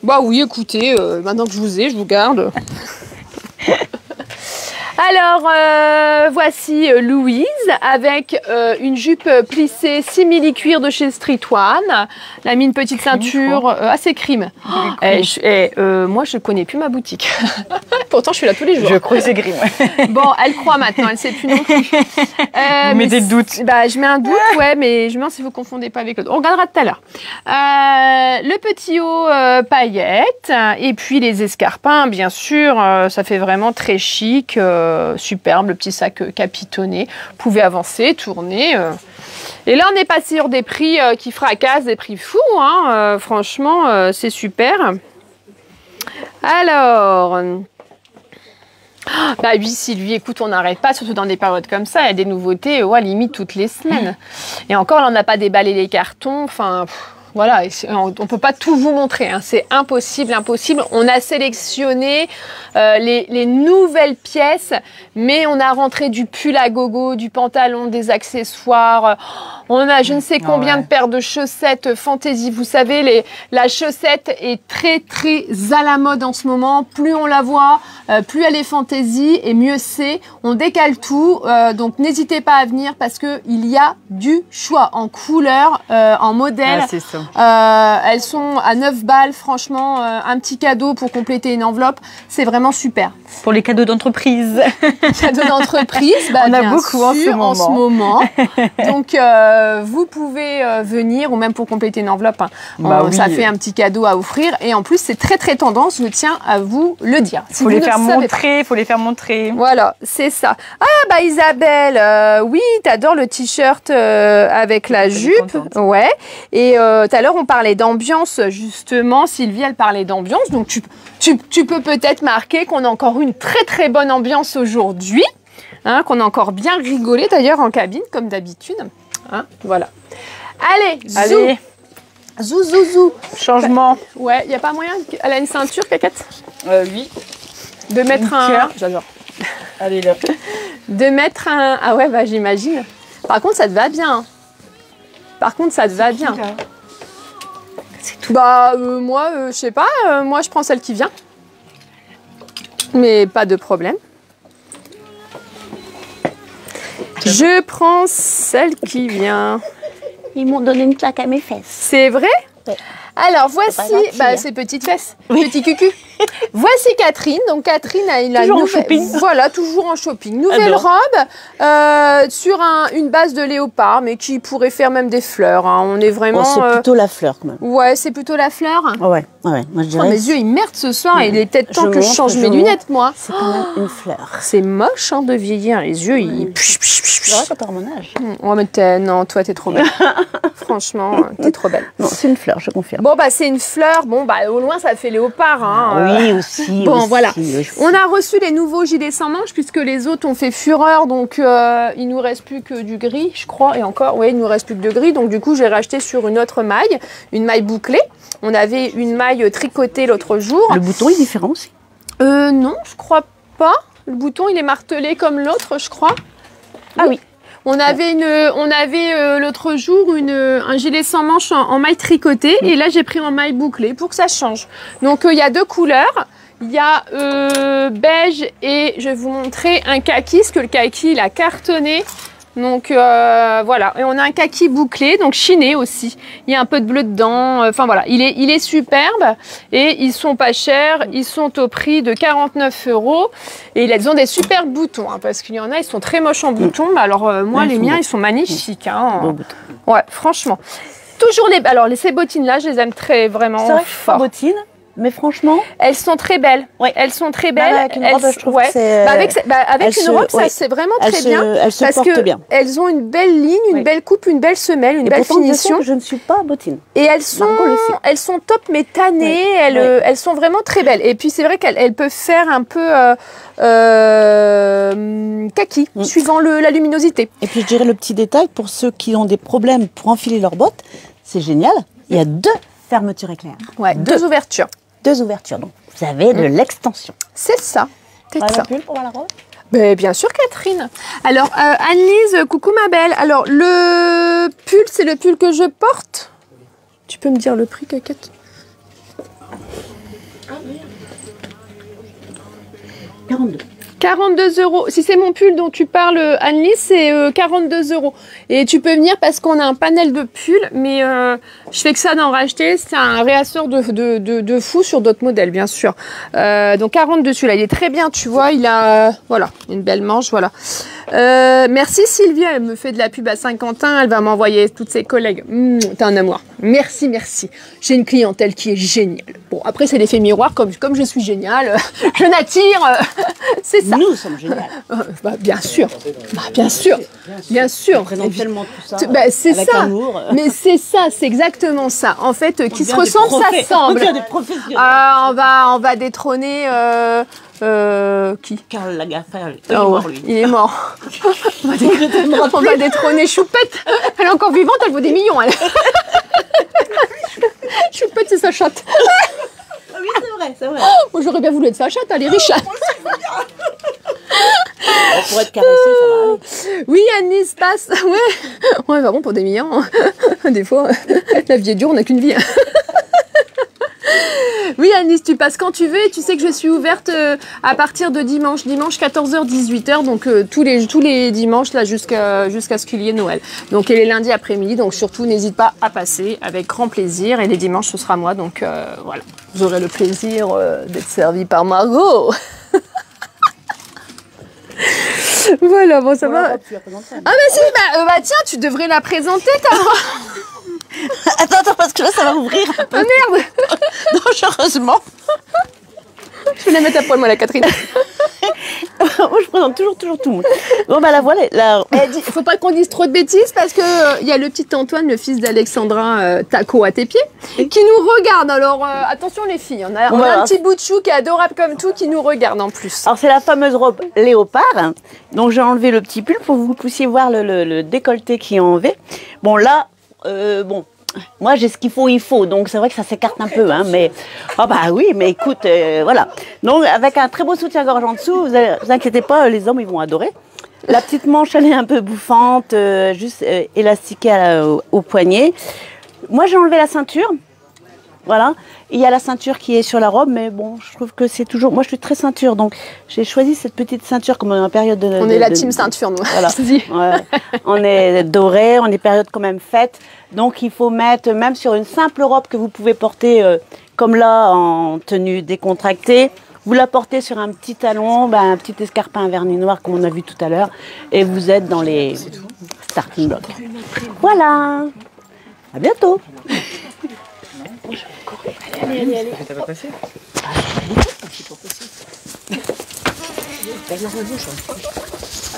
Speaker 1: Bah oui, écoutez, maintenant que je vous garde. Alors, voici Louise avec une jupe plissée simili-cuir de chez Street One. Elle a mis une petite ceinture assez crime. Moi, je ne connais plus ma boutique. Pourtant, je suis là tous les jours.
Speaker 2: Je crois que c'est crime.
Speaker 1: Bon, elle croit maintenant, elle ne sait plus non plus.
Speaker 2: Vous mettez le doute.
Speaker 1: Bah, je mets un doute, ouais, mais je me demande si vous ne confondez pas avec l'autre. On regardera tout à l'heure. Le petit haut paillettes et puis les escarpins, bien sûr, ça fait vraiment très chic. Superbe, le petit sac capitonné. Vous pouvez avancer, tourner. Et là, on est passé sur des prix qui fracassent, des prix fous. Hein. Franchement, c'est super. Alors... Bah oui, Sylvie, écoute, on n'arrête pas, surtout dans des périodes comme ça. Il y a des nouveautés, limite toutes les semaines. Et encore, là, on n'a pas déballé les cartons. Enfin... Voilà, on ne peut pas tout vous montrer, hein. C'est impossible. On a sélectionné les nouvelles pièces, mais on a rentré du pull à gogo, du pantalon, des accessoires. On a je ne sais combien de paires de chaussettes fantaisie. Vous savez, la chaussette est très, très à la mode en ce moment. Plus on la voit, plus elle est fantaisie et mieux c'est. On décale tout, donc n'hésitez pas à venir parce qu'il y a du choix en couleur, en modèle.
Speaker 2: C'est ça.
Speaker 1: Elles sont à 9 balles, franchement, un petit cadeau pour compléter une enveloppe, c'est vraiment super.
Speaker 2: Pour les cadeaux d'entreprise.
Speaker 1: Cadeaux d'entreprise, bah,
Speaker 2: on a beaucoup en ce moment.
Speaker 1: Donc, vous pouvez venir, ou même pour compléter une enveloppe, hein. Ça fait un petit cadeau à offrir. Et en plus, c'est très très tendance, je tiens à vous le dire.
Speaker 2: Si faut les faire montrer.
Speaker 1: Voilà, c'est ça. Ah bah Isabelle, oui, t'adores le t-shirt avec la jupe. Ouais. Et tout à l'heure, on parlait d'ambiance, justement. Sylvie, elle parlait d'ambiance. Donc, tu peux peut-être marquer qu'on a encore une très, très bonne ambiance aujourd'hui. Hein, qu'on a encore bien rigolé, d'ailleurs, en cabine, comme d'habitude. Hein, voilà. Allez. Zou.
Speaker 2: Changement.
Speaker 1: Ouais, il n'y a pas moyen. Elle a une ceinture, Caquette?
Speaker 2: Oui.
Speaker 1: De mettre un... J'adore.
Speaker 2: Allez, là.
Speaker 1: De mettre un... Ah ouais, bah j'imagine. Par contre, ça te va bien. C'est tout. Bah, moi, je sais pas. Moi, je prends celle qui vient. Mais pas de problème. Je prends celle qui vient.
Speaker 3: Ils m'ont donné une claque à mes fesses.
Speaker 1: C'est vrai?
Speaker 3: Ouais.
Speaker 1: Alors, voici ces petites fesses, petit cucu. Voici Catherine. Donc, Catherine a une
Speaker 2: toujours en shopping.
Speaker 1: Voilà, toujours en shopping. Nouvelle robe sur une base de léopard, mais qui pourrait faire même des fleurs. Hein. On est vraiment...
Speaker 3: c'est plutôt la fleur, quand même.
Speaker 1: Ouais, c'est plutôt la fleur.
Speaker 3: Ouais. Moi, je dirais...
Speaker 1: mes yeux, ils merdent ce soir. Il est peut-être temps que je change mes lunettes, moi.
Speaker 3: C'est quand même une fleur.
Speaker 1: C'est moche de vieillir. Les yeux, ils...
Speaker 3: C'est vrai quand t'as mon âge.
Speaker 1: Oh, mais non, toi, t'es trop belle. Franchement, t'es trop belle.
Speaker 3: Non, c'est une fleur, je confirme.
Speaker 1: Bon, bah, c'est une fleur. Bon, bah, au loin, ça fait léopard. Hein.
Speaker 3: Oui, aussi.
Speaker 1: Bon, voilà. On a reçu les nouveaux gilets sans manches puisque les autres ont fait fureur. Donc, il nous reste plus que du gris, je crois. Et encore, oui, il nous reste plus que de gris. Donc, du coup, j'ai racheté sur une autre maille, une maille bouclée. On avait une maille tricotée l'autre jour.
Speaker 3: Le bouton est différent aussi?
Speaker 1: Non, je crois pas. Le bouton, il est martelé comme l'autre, je crois.
Speaker 3: Ah oui.
Speaker 1: On avait l'autre jour un gilet sans manches en maille tricotée et là j'ai pris en maille bouclée pour que ça change. Donc il y a deux couleurs, il y a beige et je vais vous montrer un kaki, parce que le kaki il a cartonné. Donc voilà, et on a un kaki bouclé, donc chiné aussi. Il y a un peu de bleu dedans. Enfin voilà, il est superbe et ils sont pas chers. Ils sont au prix de 49 €. Et ils ont des superbes boutons, hein, parce qu'il y en a, ils sont très moches en boutons. Mais alors moi, les miens, ils sont magnifiques. Hein. Ouais, franchement. Toujours ces bottines là, je les aime vraiment fort.
Speaker 3: C'est vrai, bottines. Mais franchement,
Speaker 1: elles sont très belles.
Speaker 3: Ouais.
Speaker 1: Elles sont très belles.
Speaker 3: Avec une robe, je trouve que c'est...
Speaker 1: avec une robe, ça c'est vraiment très bien.
Speaker 3: Elles se portent bien.
Speaker 1: Elles ont une belle ligne, une belle coupe, une belle semelle, une belle finition.
Speaker 3: Je ne suis pas bottine.
Speaker 1: Et elles sont top mais tannées. Elles sont vraiment très belles. Et puis c'est vrai qu'elles peuvent faire un peu kaki, suivant la luminosité.
Speaker 3: Et puis je dirais le petit détail pour ceux qui ont des problèmes pour enfiler leurs bottes, c'est génial. Il y a 2 fermetures éclair.
Speaker 1: Ouais, 2 ouvertures.
Speaker 3: 2 ouvertures, donc vous avez de l'extension.
Speaker 1: C'est ça.
Speaker 3: C'est ça. Pull pour voir la robe?
Speaker 1: Ben, bien sûr, Catherine. Alors, Anne-Lise, coucou ma belle. Alors, le pull, c'est le pull que je porte. Tu peux me dire le prix, Caquette?
Speaker 3: 42.
Speaker 1: 42 €. Si c'est mon pull dont tu parles, Anne-Lise, c'est 42 €. Et tu peux venir parce qu'on a un panel de pulls, mais je fais que ça d'en racheter. C'est un réassort de fou sur d'autres modèles, bien sûr. Donc 42 celui-là, il est très bien, tu vois. Il a voilà, une belle manche, voilà. Merci Sylvie, elle me fait de la pub à Saint-Quentin. Elle va m'envoyer toutes ses collègues. T'es un amour. Merci, merci. J'ai une clientèle qui est géniale. Bon, après, c'est l'effet miroir. Comme je suis géniale, je n'attire. C'est ça.
Speaker 3: Nous sommes géniales.
Speaker 1: Bah, bien sûr. Bah, bien sûr. Bien sûr.
Speaker 3: On présente tellement tout ça.
Speaker 1: Bah, c'est
Speaker 3: avec
Speaker 1: ça.
Speaker 3: amour.
Speaker 1: Mais c'est ça, c'est exactement ça. En fait, qui se ressemble, s'assemble.
Speaker 3: Des professionnels.
Speaker 1: On va détrôner. Qui?
Speaker 3: Karl Lagerfeld.
Speaker 1: Il est mort. On va détrôner Choupette. Elle est encore vivante, elle vaut des millions. Elle. Choupette, c'est sa chatte.
Speaker 3: Oui, c'est vrai, c'est vrai.
Speaker 1: Moi, j'aurais bien voulu être sa chatte, elle est riche.
Speaker 3: Pour être caressée, ça va aller.
Speaker 1: Oui, Anis passe. Ouais, bah bon, pour des millions. Des fois, la vie est dure, on n'a qu'une vie. Oui, Anis, tu passes quand tu veux et tu sais que je suis ouverte à partir de dimanche 14h, 18h, donc tous les dimanches là jusqu'à ce qu'il y ait Noël. Donc et les lundis après-midi, donc surtout n'hésite pas à passer avec grand plaisir et les dimanches ce sera moi, donc voilà. Vous aurez le plaisir d'être servi par Margot. Voilà, bon ça va. Ah bah si, bah tiens, tu devrais la présenter ta
Speaker 3: Attends, parce que là, ça va ouvrir un peu.
Speaker 1: Ah merde.
Speaker 3: Dangereusement.
Speaker 1: Je vais la mettre à poil, moi, la Catherine.
Speaker 3: Moi, je présente toujours tout le monde. Bon, bah la voilà.
Speaker 1: Il faut pas qu'on dise trop de bêtises parce que il y a le petit Antoine, le fils d'Alexandra Taco à tes pieds, qui nous regarde. Alors, attention les filles, on a un petit bout de chou qui est adorable comme tout, qui nous regarde en plus.
Speaker 3: Alors, c'est la fameuse robe léopard. Donc, j'ai enlevé le petit pull pour que vous puissiez voir le décolleté qui est en V. Bon, là, bon, moi j'ai ce qu'il faut, donc c'est vrai que ça s'écarte un peu, hein, mais ah bah oui, mais écoute, voilà. Donc avec un très beau soutien-gorge en dessous, vous inquiétez pas, les hommes ils vont adorer. La petite manche elle est un peu bouffante, juste élastiquée au poignet. Moi j'ai enlevé la ceinture, voilà. Il y a la ceinture qui est sur la robe, mais bon, je trouve que c'est toujours. Moi je suis très ceinture, donc j'ai choisi cette petite ceinture comme en période de.
Speaker 1: On est la team ceinture, nous.
Speaker 3: Voilà. Ouais. On est doré, on est période quand même fête. Donc il faut mettre, même sur une simple robe que vous pouvez porter comme là en tenue décontractée, vous la portez sur un petit talon, un petit escarpin vernis noir comme on a vu tout à l'heure, et vous êtes dans les starting blocks. Voilà. À bientôt.
Speaker 2: Allez. T'as pas passé?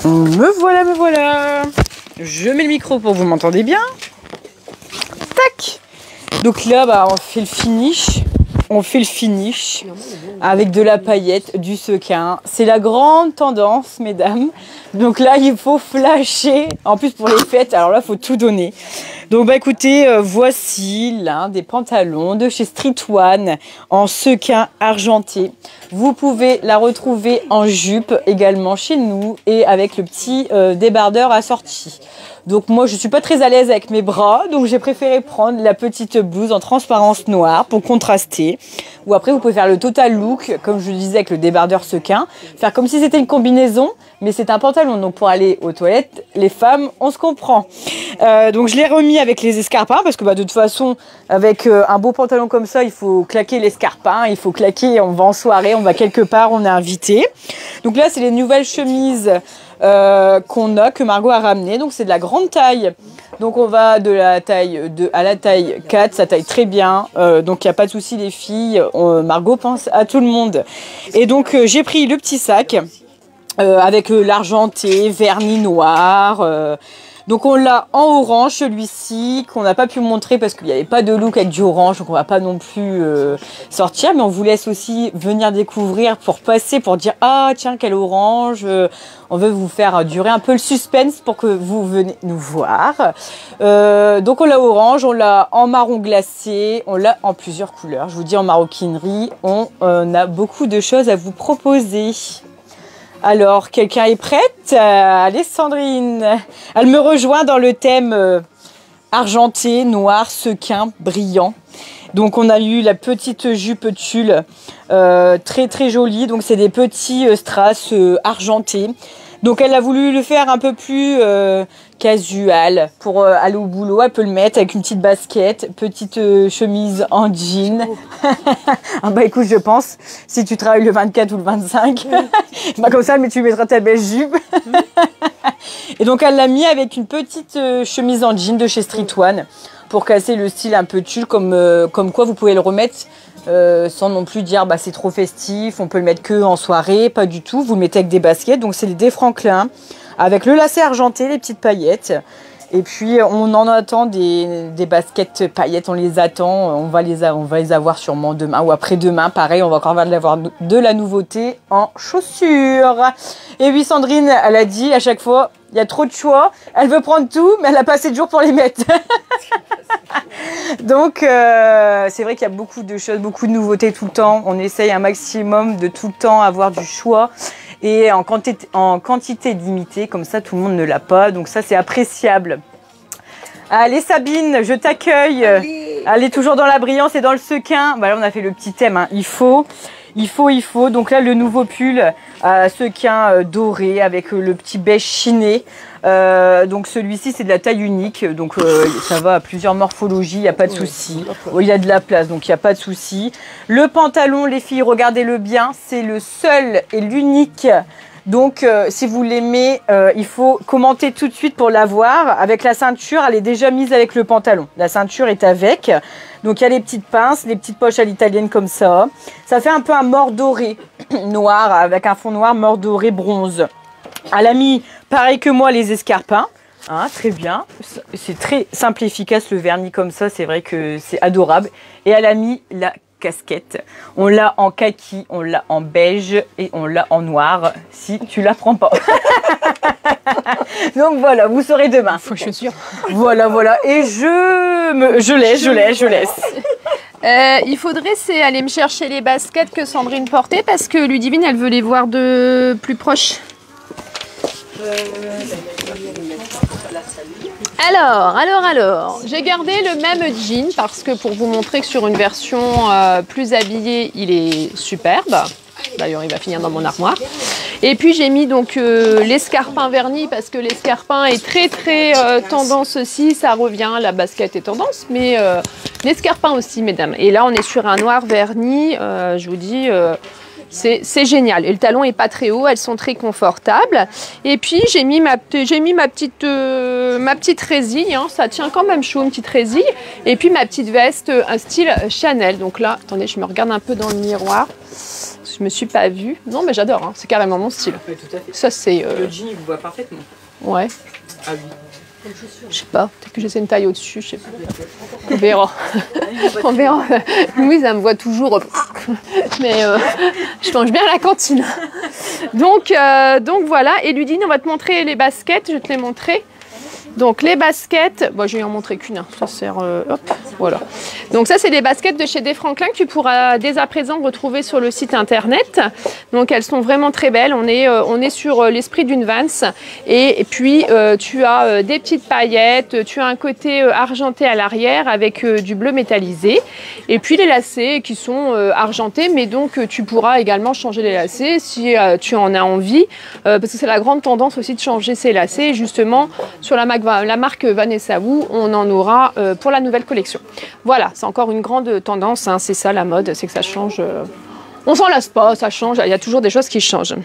Speaker 2: Me voilà. Je mets le micro pour vous m'entendez bien. Tac. Donc là, on fait le finish. On fait le finish avec de la paillette, du sequin. C'est la grande tendance, mesdames. Donc là, il faut flasher. En plus, pour les fêtes, alors là, il faut tout donner. Donc, écoutez, voici l'un des pantalons de chez Street One en sequin argenté. Vous pouvez la retrouver en jupe également chez nous et avec le petit débardeur assorti. Donc moi, je suis pas très à l'aise avec mes bras, donc j'ai préféré prendre la petite blouse en transparence noire pour contraster. Ou après, vous pouvez faire le total look, comme je le disais, avec le débardeur sequin. Faire comme si c'était une combinaison, mais c'est un pantalon. Donc pour aller aux toilettes, les femmes, on se comprend. Donc je l'ai remis avec les escarpins, parce que de toute façon, avec un beau pantalon comme ça, il faut claquer l'escarpin, il faut claquer, on va en soirée, on va quelque part, on est invité. Donc là, c'est les nouvelles chemises que Margot a ramené. Donc c'est de la grande taille. Donc on va de la taille 2 à la taille 4, ça taille très bien. Donc il n'y a pas de souci les filles. Margot pense à tout le monde. Et donc j'ai pris le petit sac avec l'argenté, vernis noir. Donc on l'a en orange celui-ci qu'on n'a pas pu montrer parce qu'il n'y avait pas de look avec du orange, donc on va pas non plus sortir, mais on vous laisse aussi venir découvrir pour passer, pour dire ah tiens quel orange, on veut vous faire durer un peu le suspense pour que vous venez nous voir. Donc on l'a orange, on l'a en marron glacé, on l'a en plusieurs couleurs. Je vous dis en maroquinerie, on a beaucoup de choses à vous proposer. Alors, quelqu'un est prête? Allez, Sandrine. Elle me rejoint dans le thème argenté, noir, sequin, brillant. Donc, on a eu la petite jupe tulle, très très jolie. Donc, c'est des petits strass argentés. Donc, elle a voulu le faire un peu plus casual pour aller au boulot. Elle peut le mettre avec une petite basket, petite chemise en jean. Ah bah écoute, je pense, si tu travailles le 24 ou le 25, bah comme ça, mais tu mettras ta belle jupe. Et donc, elle l'a mis avec une petite chemise en jean de chez Street One pour casser le style un peu tulle, comme quoi vous pouvez le remettre sans non plus dire bah c'est trop festif, on peut le mettre que en soirée, pas du tout. Vous le mettez avec des baskets, donc c'est des Franklin avec le lacet argenté, les petites paillettes. Et puis on en attend des baskets paillettes, on les attend, on va les avoir sûrement demain ou après-demain. Pareil, on va encore avoir de la nouveauté en chaussures. Et oui, Sandrine, elle a dit à chaque fois, il y a trop de choix, elle veut prendre tout, mais elle a pas assez de jours pour les mettre. Donc c'est vrai qu'il y a beaucoup de choses, beaucoup de nouveautés tout le temps. On essaye un maximum de tout le temps avoir du choix. Et en quantité limitée, comme ça tout le monde ne l'a pas, donc ça c'est appréciable. Allez Sabine, je t'accueille. Allez, toujours dans la brillance et dans le sequin. Bah là on a fait le petit thème, hein. Il faut. Donc là le nouveau pull sequin doré avec le petit beige chiné. Donc celui-ci c'est de la taille unique, donc ça va à plusieurs morphologies, il n'y a pas de souci. Il y a de la place, donc il n'y a pas de souci. Le pantalon, les filles, regardez-le bien, c'est le seul et l'unique. Donc si vous l'aimez, il faut commenter tout de suite pour l'avoir. Avec la ceinture, elle est déjà mise avec le pantalon. La ceinture est avec. Donc il y a les petites pinces, les petites poches à l'italienne comme ça. Ça fait un peu un mort doré noir avec un fond noir mort doré bronze. Elle a mis, pareil que moi, les escarpins. Hein, très bien. C'est très simple et efficace le vernis comme ça. C'est vrai que c'est adorable. Et elle a mis la casquette. On l'a en kaki, on l'a en beige et on l'a en noir si tu la prends pas. Donc voilà, vous saurez demain.
Speaker 1: Faut chaussures.
Speaker 2: Voilà. Et je laisse.
Speaker 1: Il faudrait aller me chercher les baskets que Sandrine portait parce que Ludivine, elle veut les voir de plus proche. Alors, j'ai gardé le même jean parce que pour vous montrer que sur une version plus habillée, il est superbe. D'ailleurs, il va finir dans mon armoire. Et puis, j'ai mis donc l'escarpin verni parce que l'escarpin est très, très tendance aussi. Ça revient, la basket est tendance, mais l'escarpin aussi, mesdames. Et là, on est sur un noir verni. Je vous dis... c'est génial. Et le talon est pas très haut, elles sont très confortables. Et puis j'ai mis ma petite résille, hein. Ça tient quand même chaud, une petite résille. Et puis ma petite veste, un style Chanel. Donc là, attendez, je me regarde un peu dans le miroir. Je me suis pas vue. Non, mais j'adore, hein. C'est carrément mon style.
Speaker 2: Oui, tout à fait.
Speaker 1: Ça c'est.
Speaker 2: Le jean, il vous voit parfaitement.
Speaker 1: Ouais.
Speaker 2: Ah oui.
Speaker 1: Je sais pas, peut-être que j'essaie une taille au-dessus, je sais pas. On verra. On verra. Louise, elle me voit toujours. Mais je mange bien à la cantine. Donc voilà. Et Ludine, on va te montrer les baskets. Je vais te les montrer. Donc les baskets, bon, je vais en montrer qu'une, hein. Ça sert, hop, voilà. Donc ça c'est des baskets de chez Des Franklin que tu pourras dès à présent retrouver sur le site internet. Donc elles sont vraiment très belles, on est sur l'esprit d'une Vans et puis tu as des petites paillettes, tu as un côté argenté à l'arrière avec du bleu métallisé et puis les lacets qui sont argentés mais donc tu pourras également changer les lacets si tu en as envie parce que c'est la grande tendance aussi de changer ses lacets et justement sur la marque Vanessa Wu, on en aura pour la nouvelle collection. Voilà, c'est encore une grande tendance, hein, c'est ça la mode, c'est que ça change. On s'en lasse pas, ça change, il y a toujours des choses qui changent.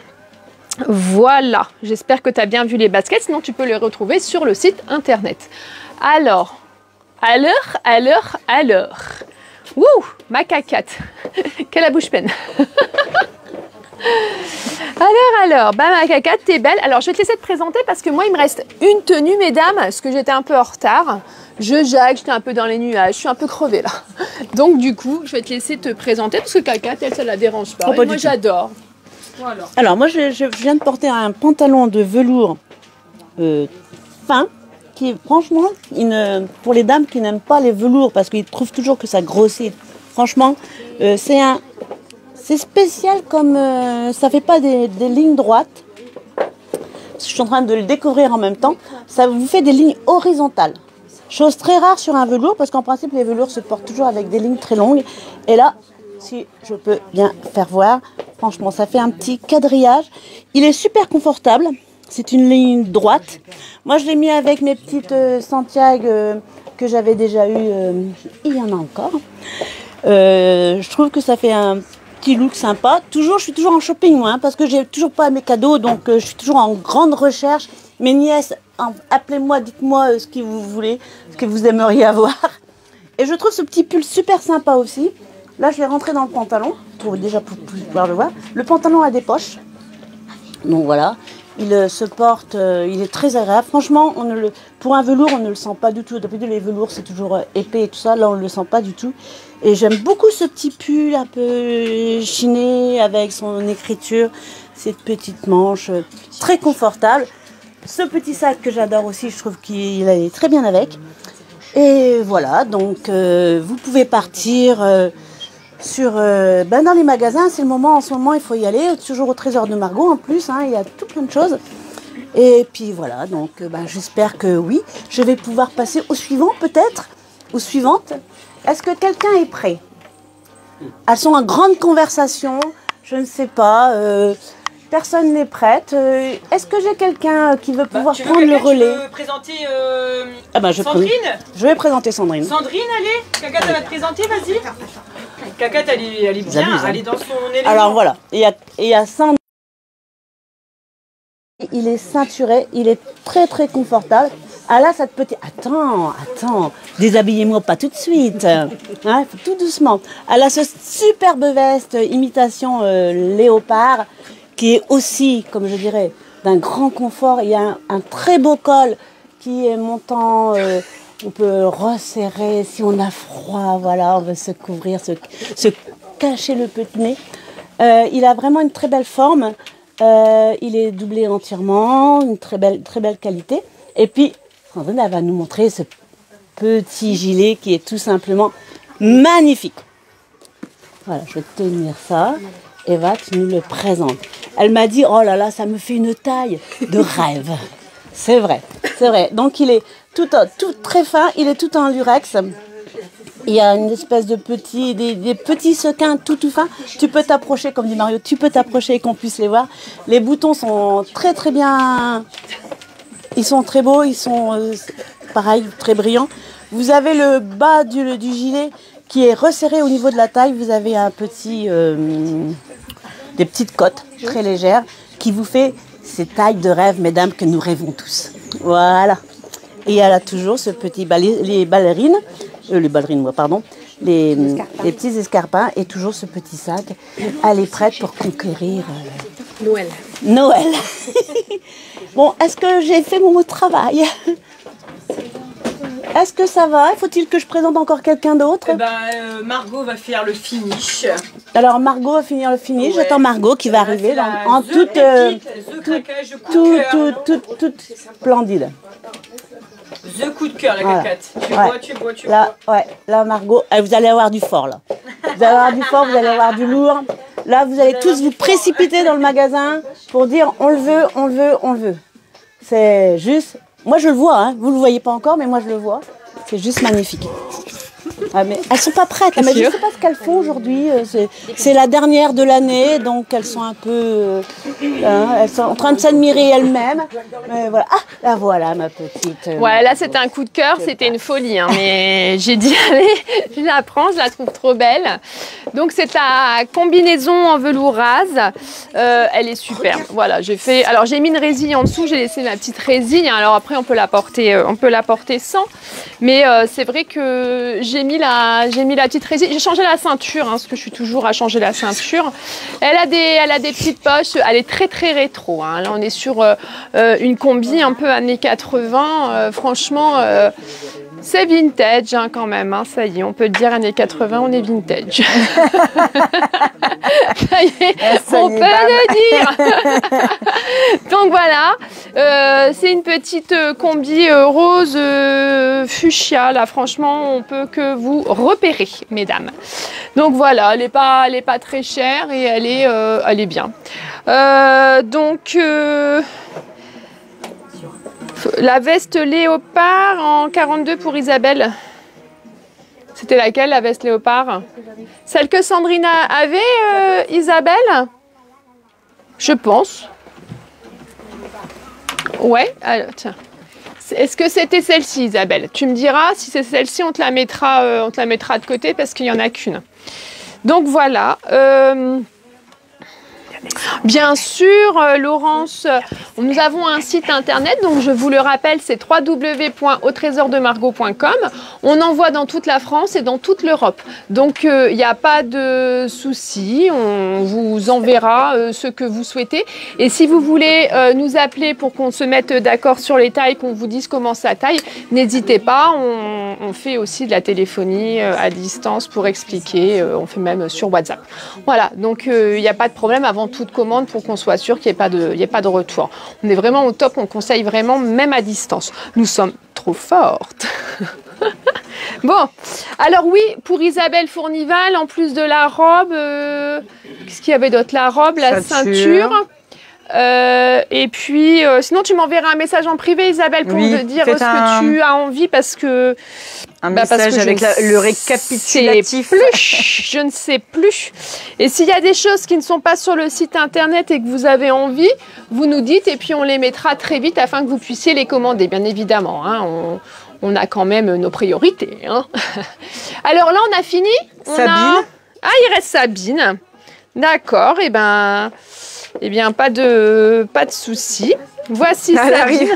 Speaker 1: Voilà, j'espère que tu as bien vu les baskets, sinon tu peux les retrouver sur le site internet. Alors, Wouh, ma cacate. Quelle la bouche pleine. Alors, bah ma cacate, t'es belle. Alors, je vais te laisser te présenter parce que moi, il me reste une tenue, mesdames, parce que j'étais un peu en retard. Je jague, j'étais un peu dans les nuages, je suis un peu crevée là. Donc, du coup, je vais te laisser te présenter parce que cacate, elle, ça la dérange pas.
Speaker 3: Oh,
Speaker 1: moi, j'adore.
Speaker 3: Voilà. Alors, moi, je viens de porter un pantalon de velours fin, qui est franchement, pour les dames qui n'aiment pas les velours parce qu'ils trouvent toujours que ça grossit. Franchement, c'est spécial comme ça fait pas des lignes droites. je suis en train de le découvrir en même temps, ça vous fait des lignes horizontales. Chose très rare sur un velours, parce qu'en principe, les velours se portent toujours avec des lignes très longues. Et là, si je peux bien faire voir, franchement, ça fait un petit quadrillage. Il est super confortable. C'est une ligne droite. Moi, je l'ai mis avec mes petites Santiago que j'avais déjà eues. Il y en a encore. Je trouve que ça fait un petit look sympa. Je suis toujours en shopping, moi, parce que j'ai toujours pas mes cadeaux. Donc, je suis toujours en grande recherche. Mes nièces, appelez-moi, dites-moi ce que vous voulez, ce que vous aimeriez avoir. Et je trouve ce petit pull super sympa aussi. Là, je l'ai rentré dans le pantalon. Je trouve déjà pour pouvoir le voir. Le pantalon a des poches. Donc voilà. Il se porte, il est très agréable. Franchement, pour un velours, on ne le sent pas du tout. D'habitude, les velours, c'est toujours épais et tout ça. Là, on ne le sent pas du tout. Et j'aime beaucoup ce petit pull un peu chiné avec son écriture, cette petite manche, très confortable. Ce petit sac que j'adore aussi, je trouve qu'il est très bien avec. Et voilà, donc vous pouvez partir dans les magasins. C'est le moment, en ce moment, il faut y aller. Toujours au Trésor de Margot en plus, hein, il y a tout plein de choses. Et puis voilà, donc j'espère que oui. Je vais pouvoir passer au suivant peut-être, aux suivantes. Est-ce que quelqu'un est prêt? Elles sont en grande conversation, je ne sais pas. Personne n'est prête. Est-ce que j'ai quelqu'un qui veut pouvoir prendre le relais?
Speaker 2: Tu veux présenter
Speaker 3: Sandrine? Je vais présenter Sandrine.
Speaker 2: Sandrine, allez, Cacat, elle va te présenter, vas-y. Cacat, elle est bien, elle est dans son élément.
Speaker 3: Alors voilà, il y a Sandrine. Il est ceinturé, il est très très confortable. Ah là, cette petite... Attends, déshabillez-moi pas tout de suite. Hein, faut tout doucement. Elle a ce superbe veste imitation léopard, qui est aussi, comme je dirais, d'un grand confort. Il y a un très beau col qui est montant. On peut resserrer si on a froid. Voilà, on veut se couvrir, se cacher le petit nez. Il a vraiment une très belle forme. Il est doublé entièrement, une très belle qualité. Et puis, Sandrine, elle va nous montrer ce petit gilet qui est tout simplement magnifique. Voilà, je vais te tenir ça. Eva, tu nous le présentes. Elle m'a dit, oh là là, ça me fait une taille de rêve. C'est vrai. Donc, il est tout très fin, il est tout en lurex. Il y a une espèce de des petits sequins tout fins. Tu peux t'approcher, comme dit Mario, tu peux t'approcher et qu'on puisse les voir. Les boutons sont très très bien. Ils sont très beaux, ils sont pareil, très brillants. Vous avez le bas du gilet qui est resserré au niveau de la taille. Vous avez des petites côtes très légères qui vous fait ces tailles de rêve, mesdames, que nous rêvons tous. Voilà. Et elle a toujours ce petit les ballerines, les petits escarpins et toujours ce petit sac. Elle est prête pour conquérir Noël. Bon, est-ce que j'ai fait mon travail? Est-ce que ça va? Faut-il que je présente encore quelqu'un d'autre?
Speaker 2: Margot va faire le finish.
Speaker 3: Alors Margot va finir le finish. Ouais. J'attends Margot qui va arriver en toute splendide.
Speaker 2: The coup de cœur, la cacate. Tu bois.
Speaker 3: Là, Margot, vous allez avoir du fort, là. Vous allez avoir du fort, vous allez avoir du lourd. Là, vous allez tous vous précipiter dans le magasin pour dire on le veut. C'est juste... Moi, je le vois, hein. Vous ne le voyez pas encore, mais moi, je le vois. C'est juste magnifique. Ah, mais elles ne sont pas prêtes. Mais je ne sais pas ce qu'elles font aujourd'hui. C'est la dernière de l'année, donc elles sont un peu... elles sont en train de s'admirer elles-mêmes. Mais voilà. Ah, là voilà, ma petite...
Speaker 1: Ouais, là, c'était un coup de cœur. C'était une folie. Hein, mais j'ai dit, allez, je la prends. Je la trouve trop belle. Donc, c'est ta combinaison en velours rase. Elle est super. Voilà, j'ai fait... Alors, j'ai mis une résille en dessous. J'ai laissé ma petite résille. Alors, après, on peut la porter sans. Mais c'est vrai que j'ai mis la petite résille. J'ai changé la ceinture, hein, parce que je suis toujours à changer la ceinture. Elle a des petites poches. Elle est très très rétro. Hein. Là, on est sur une combi un peu années 80. Franchement, c'est vintage hein, quand même. Hein. Ça y est, on peut dire années 80, on est vintage. Ça y est, on peut le dire. Donc voilà, c'est une petite combi rose fuchsia. Là, franchement, on peut que vous repérer, mesdames. Donc voilà, elle est pas très chère et elle est bien. Donc La veste léopard en 42 pour Isabelle. C'était laquelle, la veste léopard? Celle que Sandrine avait, Isabelle? Je pense. Ouais, alors, tiens. Est-ce que c'était celle-ci, Isabelle? Tu me diras, si c'est celle-ci, on te la mettra de côté parce qu'il n'y en a qu'une. Donc voilà. Bien sûr, Laurence, nous avons un site internet, donc je vous le rappelle, c'est www.autrésordemargot.com. On envoie dans toute la France et dans toute l'Europe. Donc, il n'y a pas de souci, on vous enverra ce que vous souhaitez. Et si vous voulez nous appeler pour qu'on se mette d'accord sur les tailles, qu'on vous dise comment ça taille, n'hésitez pas, on fait aussi de la téléphonie à distance pour expliquer, on fait même sur WhatsApp. Voilà, donc il n'y a pas de problème avant toute commande pour qu'on soit sûr qu'il n'y ait pas de retour. On est vraiment au top, on conseille vraiment même à distance. Nous sommes trop fortes. Bon, alors oui, pour Isabelle Fournival, en plus de la robe, qu'est-ce qu'il y avait d'autre? La robe, la ceinture. Et puis, sinon, tu m'enverras un message en privé, Isabelle, pour me dire ce que tu as envie, parce que...
Speaker 2: Un message avec le récapitulatif.
Speaker 1: Je ne sais plus. Et s'il y a des choses qui ne sont pas sur le site internet et que vous avez envie, vous nous dites, et puis on les mettra très vite afin que vous puissiez les commander, bien évidemment. Hein, on a quand même nos priorités. Hein. Alors là, on a fini.
Speaker 2: Sabine.
Speaker 1: Ah, il reste Sabine. D'accord, et bien, pas de souci. Voici Sabine.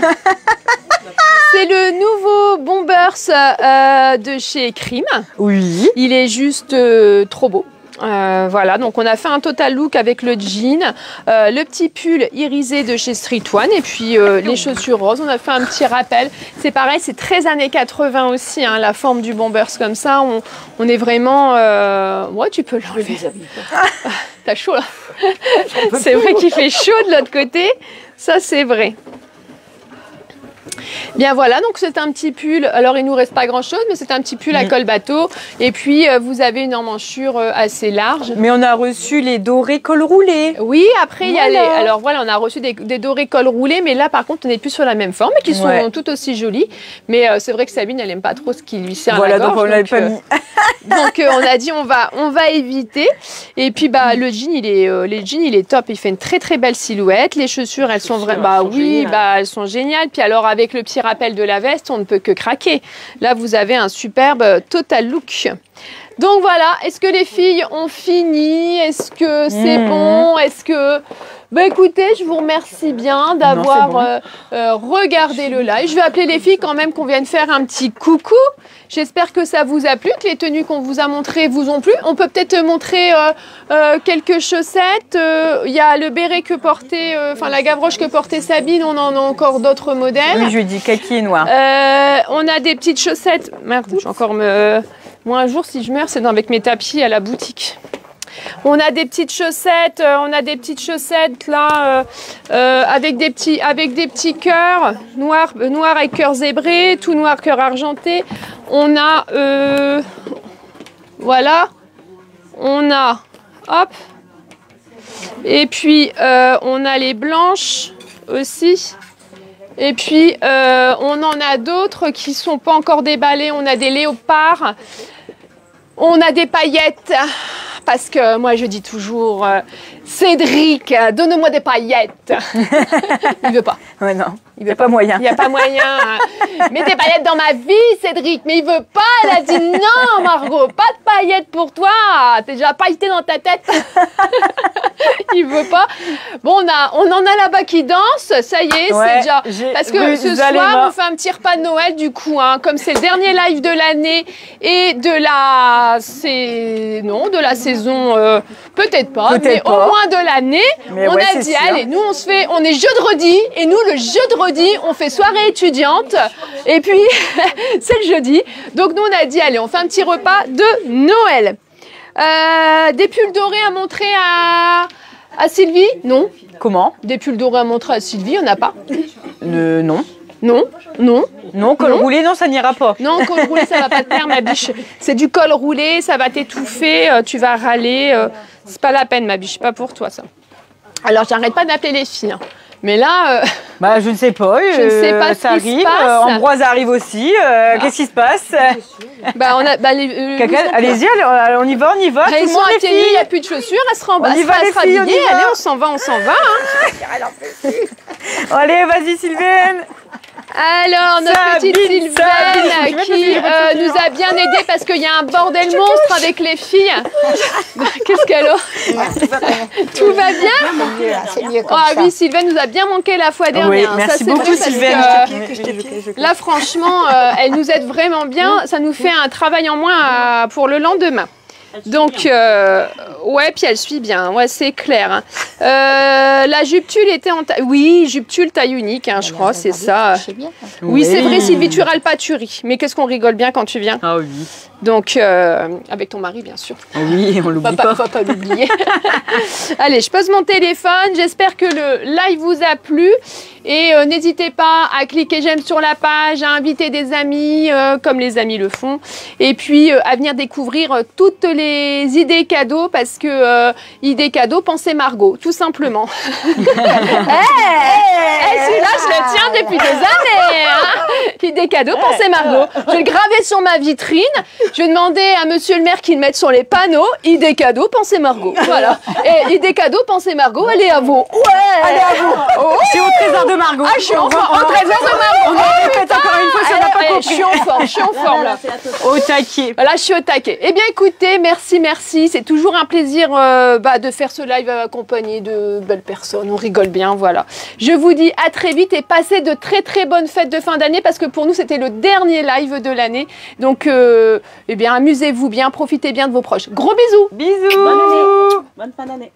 Speaker 1: C'est le nouveau Bombers de chez Crime.
Speaker 2: Oui.
Speaker 1: Il est juste trop beau. Voilà, donc on a fait un total look avec le jean, le petit pull irisé de chez Street One et puis les chaussures roses. On a fait un petit rappel. C'est pareil, c'est très années 80 aussi, hein, la forme du Bombers comme ça. On est vraiment... Ouais, tu peux l'enlever. T'as chaud là. C'est vrai qu'il fait chaud de l'autre côté. Ça, c'est vrai. Bien voilà, donc c'est un petit pull, alors il nous reste pas grand chose, mais c'est un petit pull à col bateau, et puis vous avez une emmanchure assez large.
Speaker 2: Mais on a reçu les dorés col roulé.
Speaker 1: Oui, après il y a les, alors voilà, on a reçu des dorés col roulé, mais là par contre on n'est plus sur la même forme, qui sont tout aussi jolies, mais c'est vrai que Sabine elle aime pas trop ce qui lui sert à la gorge.
Speaker 2: Voilà, donc on l'avait pas mis.
Speaker 1: Donc on a dit on va éviter, et puis bah le jean il est top, il fait une très très belle silhouette, les chaussures elles sont vraiment, elles sont géniales, puis alors avec le petit rappel de la veste, on ne peut que craquer. Là, vous avez un superbe total look. Donc voilà, est-ce que les filles ont fini? Est-ce que c'est bon? Est-ce que... Bah écoutez, je vous remercie bien d'avoir regardé le live. Je vais appeler les filles quand même qu'on vienne faire un petit coucou. J'espère que ça vous a plu, que les tenues qu'on vous a montrées vous ont plu. On peut peut-être montrer quelques chaussettes. Il y a le béret que portait, la gavroche que portait Sabine. On en a encore d'autres modèles.
Speaker 2: Oui, je lui dis kaki et noir.
Speaker 1: On a des petites chaussettes. Merde, je vais encore me... Moi, un jour, si je meurs, c'est avec mes tapis à la boutique. On a des petites chaussettes, là, avec des petits cœurs noirs avec cœur zébré, tout noir, cœur argenté. On a, voilà, on a, hop, et puis on a les blanches aussi. Et puis on en a d'autres qui sont pas encore déballées. On a des léopards, on a des paillettes. Parce que moi, je dis toujours, Cédric, donne-moi des paillettes. Il veut pas.
Speaker 2: Ouais, non. Il veut pas moyen.
Speaker 1: Il n'y a pas moyen. Mets des paillettes dans ma vie, Cédric. Mais il veut pas. Elle a dit non, Margot, pas de paillettes pour toi. T'es déjà pailleté dans ta tête. Il veut pas. Bon, on en a là-bas qui dansent. Ça y est, c'est déjà. Parce que ce soir, on fait un petit repas de Noël du coup. Hein, comme c'est le dernier live de l'année et de la saison, peut-être pas, mais au moins de l'année. On a dit, allez, nous on est jeudi et nous le jeudi, on fait soirée étudiante et puis c'est le jeudi. Donc nous on a dit, allez, on fait un petit repas de Noël. Des pulls dorés à montrer à Sylvie? Non.
Speaker 2: Comment?
Speaker 1: Des pulls dorés à montrer à Sylvie, on n'a pas.
Speaker 2: Non.
Speaker 1: Non,
Speaker 2: col roulé, non, ça n'ira pas.
Speaker 1: Non, col roulé, ça va pas te plaire, ma biche. C'est du col roulé, ça va t'étouffer, tu vas râler. C'est pas la peine, ma biche, pas pour toi, ça. Alors, j'arrête pas d'appeler les filles. Hein. Mais là...
Speaker 2: Bah, je ne sais pas.
Speaker 1: Je ne sais pas
Speaker 2: ça arrive. Ambroise arrive aussi. Qu'est-ce qui se passe?
Speaker 1: Bah, on a...
Speaker 2: Allez-y, on y va, on y va.
Speaker 1: Tout le monde, il n'y a plus de chaussures, elle se rhabiller. Allez, on s'en va, on s'en va. Hein.
Speaker 2: Allez, vas-y, Sylvaine.
Speaker 1: Alors, notre petite Sylvaine qui nous a bien aidés parce qu'il y a un bordel monstre avec les filles. Qu'est-ce qu'elle a? Tout va bien?
Speaker 3: C'est mieux comme
Speaker 1: ça.
Speaker 3: Ah
Speaker 1: oui, Sylvaine nous a bien manqué la fois dernière.
Speaker 2: Oui, merci beaucoup, Sylvaine.
Speaker 1: Là, franchement, elle nous aide vraiment bien. Ça nous fait un travail en moins pour le lendemain. Donc, ouais, puis elle suit bien, ouais, c'est clair. Hein. La jupe-tulle était en taille... Oui, jupe-tulle taille unique, hein, je crois, c'est ça. Oui, c'est vrai, Sylvie, tu râles pas, tu ris. Mais qu'est-ce qu'on rigole bien quand tu viens.
Speaker 2: Ah oui.
Speaker 1: Donc, avec ton mari, bien sûr.
Speaker 2: Oui, on l'oublie pas.
Speaker 1: Faut pas l'oublier. Allez, je pose mon téléphone. J'espère que le live vous a plu. Et n'hésitez pas à cliquer j'aime sur la page, à inviter des amis, comme les amis le font. Et puis, à venir découvrir toutes les idées cadeaux, parce que idées cadeaux, pensez Margot, tout simplement. Celui-là, je le tiens depuis des années. Hein. Idées cadeaux, pensez Margot. Je vais le graver sur ma vitrine. Je vais demander à monsieur le maire qu'il le mette sur les panneaux. Idées cadeaux, pensez Margot. Voilà. Et idées cadeaux, pensez Margot, elle est à vous. Ouais.
Speaker 2: Elle est à vous. Oh, c'est au trésor de Margot.
Speaker 1: Ah, je suis en forme. Au trésor de Margot.
Speaker 2: On en répète encore une fois si on n'a pas compris.
Speaker 1: Je suis en forme, là.
Speaker 2: Au taquet.
Speaker 1: Là, je suis au taquet. Eh bien, écoutez, merci. C'est toujours un plaisir de faire ce live accompagné de belles personnes. On rigole bien, voilà. Je vous dis à très vite et passez de très bonnes fêtes de fin d'année, parce que pour nous, c'était le dernier live de l'année. Donc, eh bien, amusez-vous bien, profitez bien de vos proches. Gros bisous.
Speaker 2: Bisous.
Speaker 3: Bonne année. Bonne fin d'année.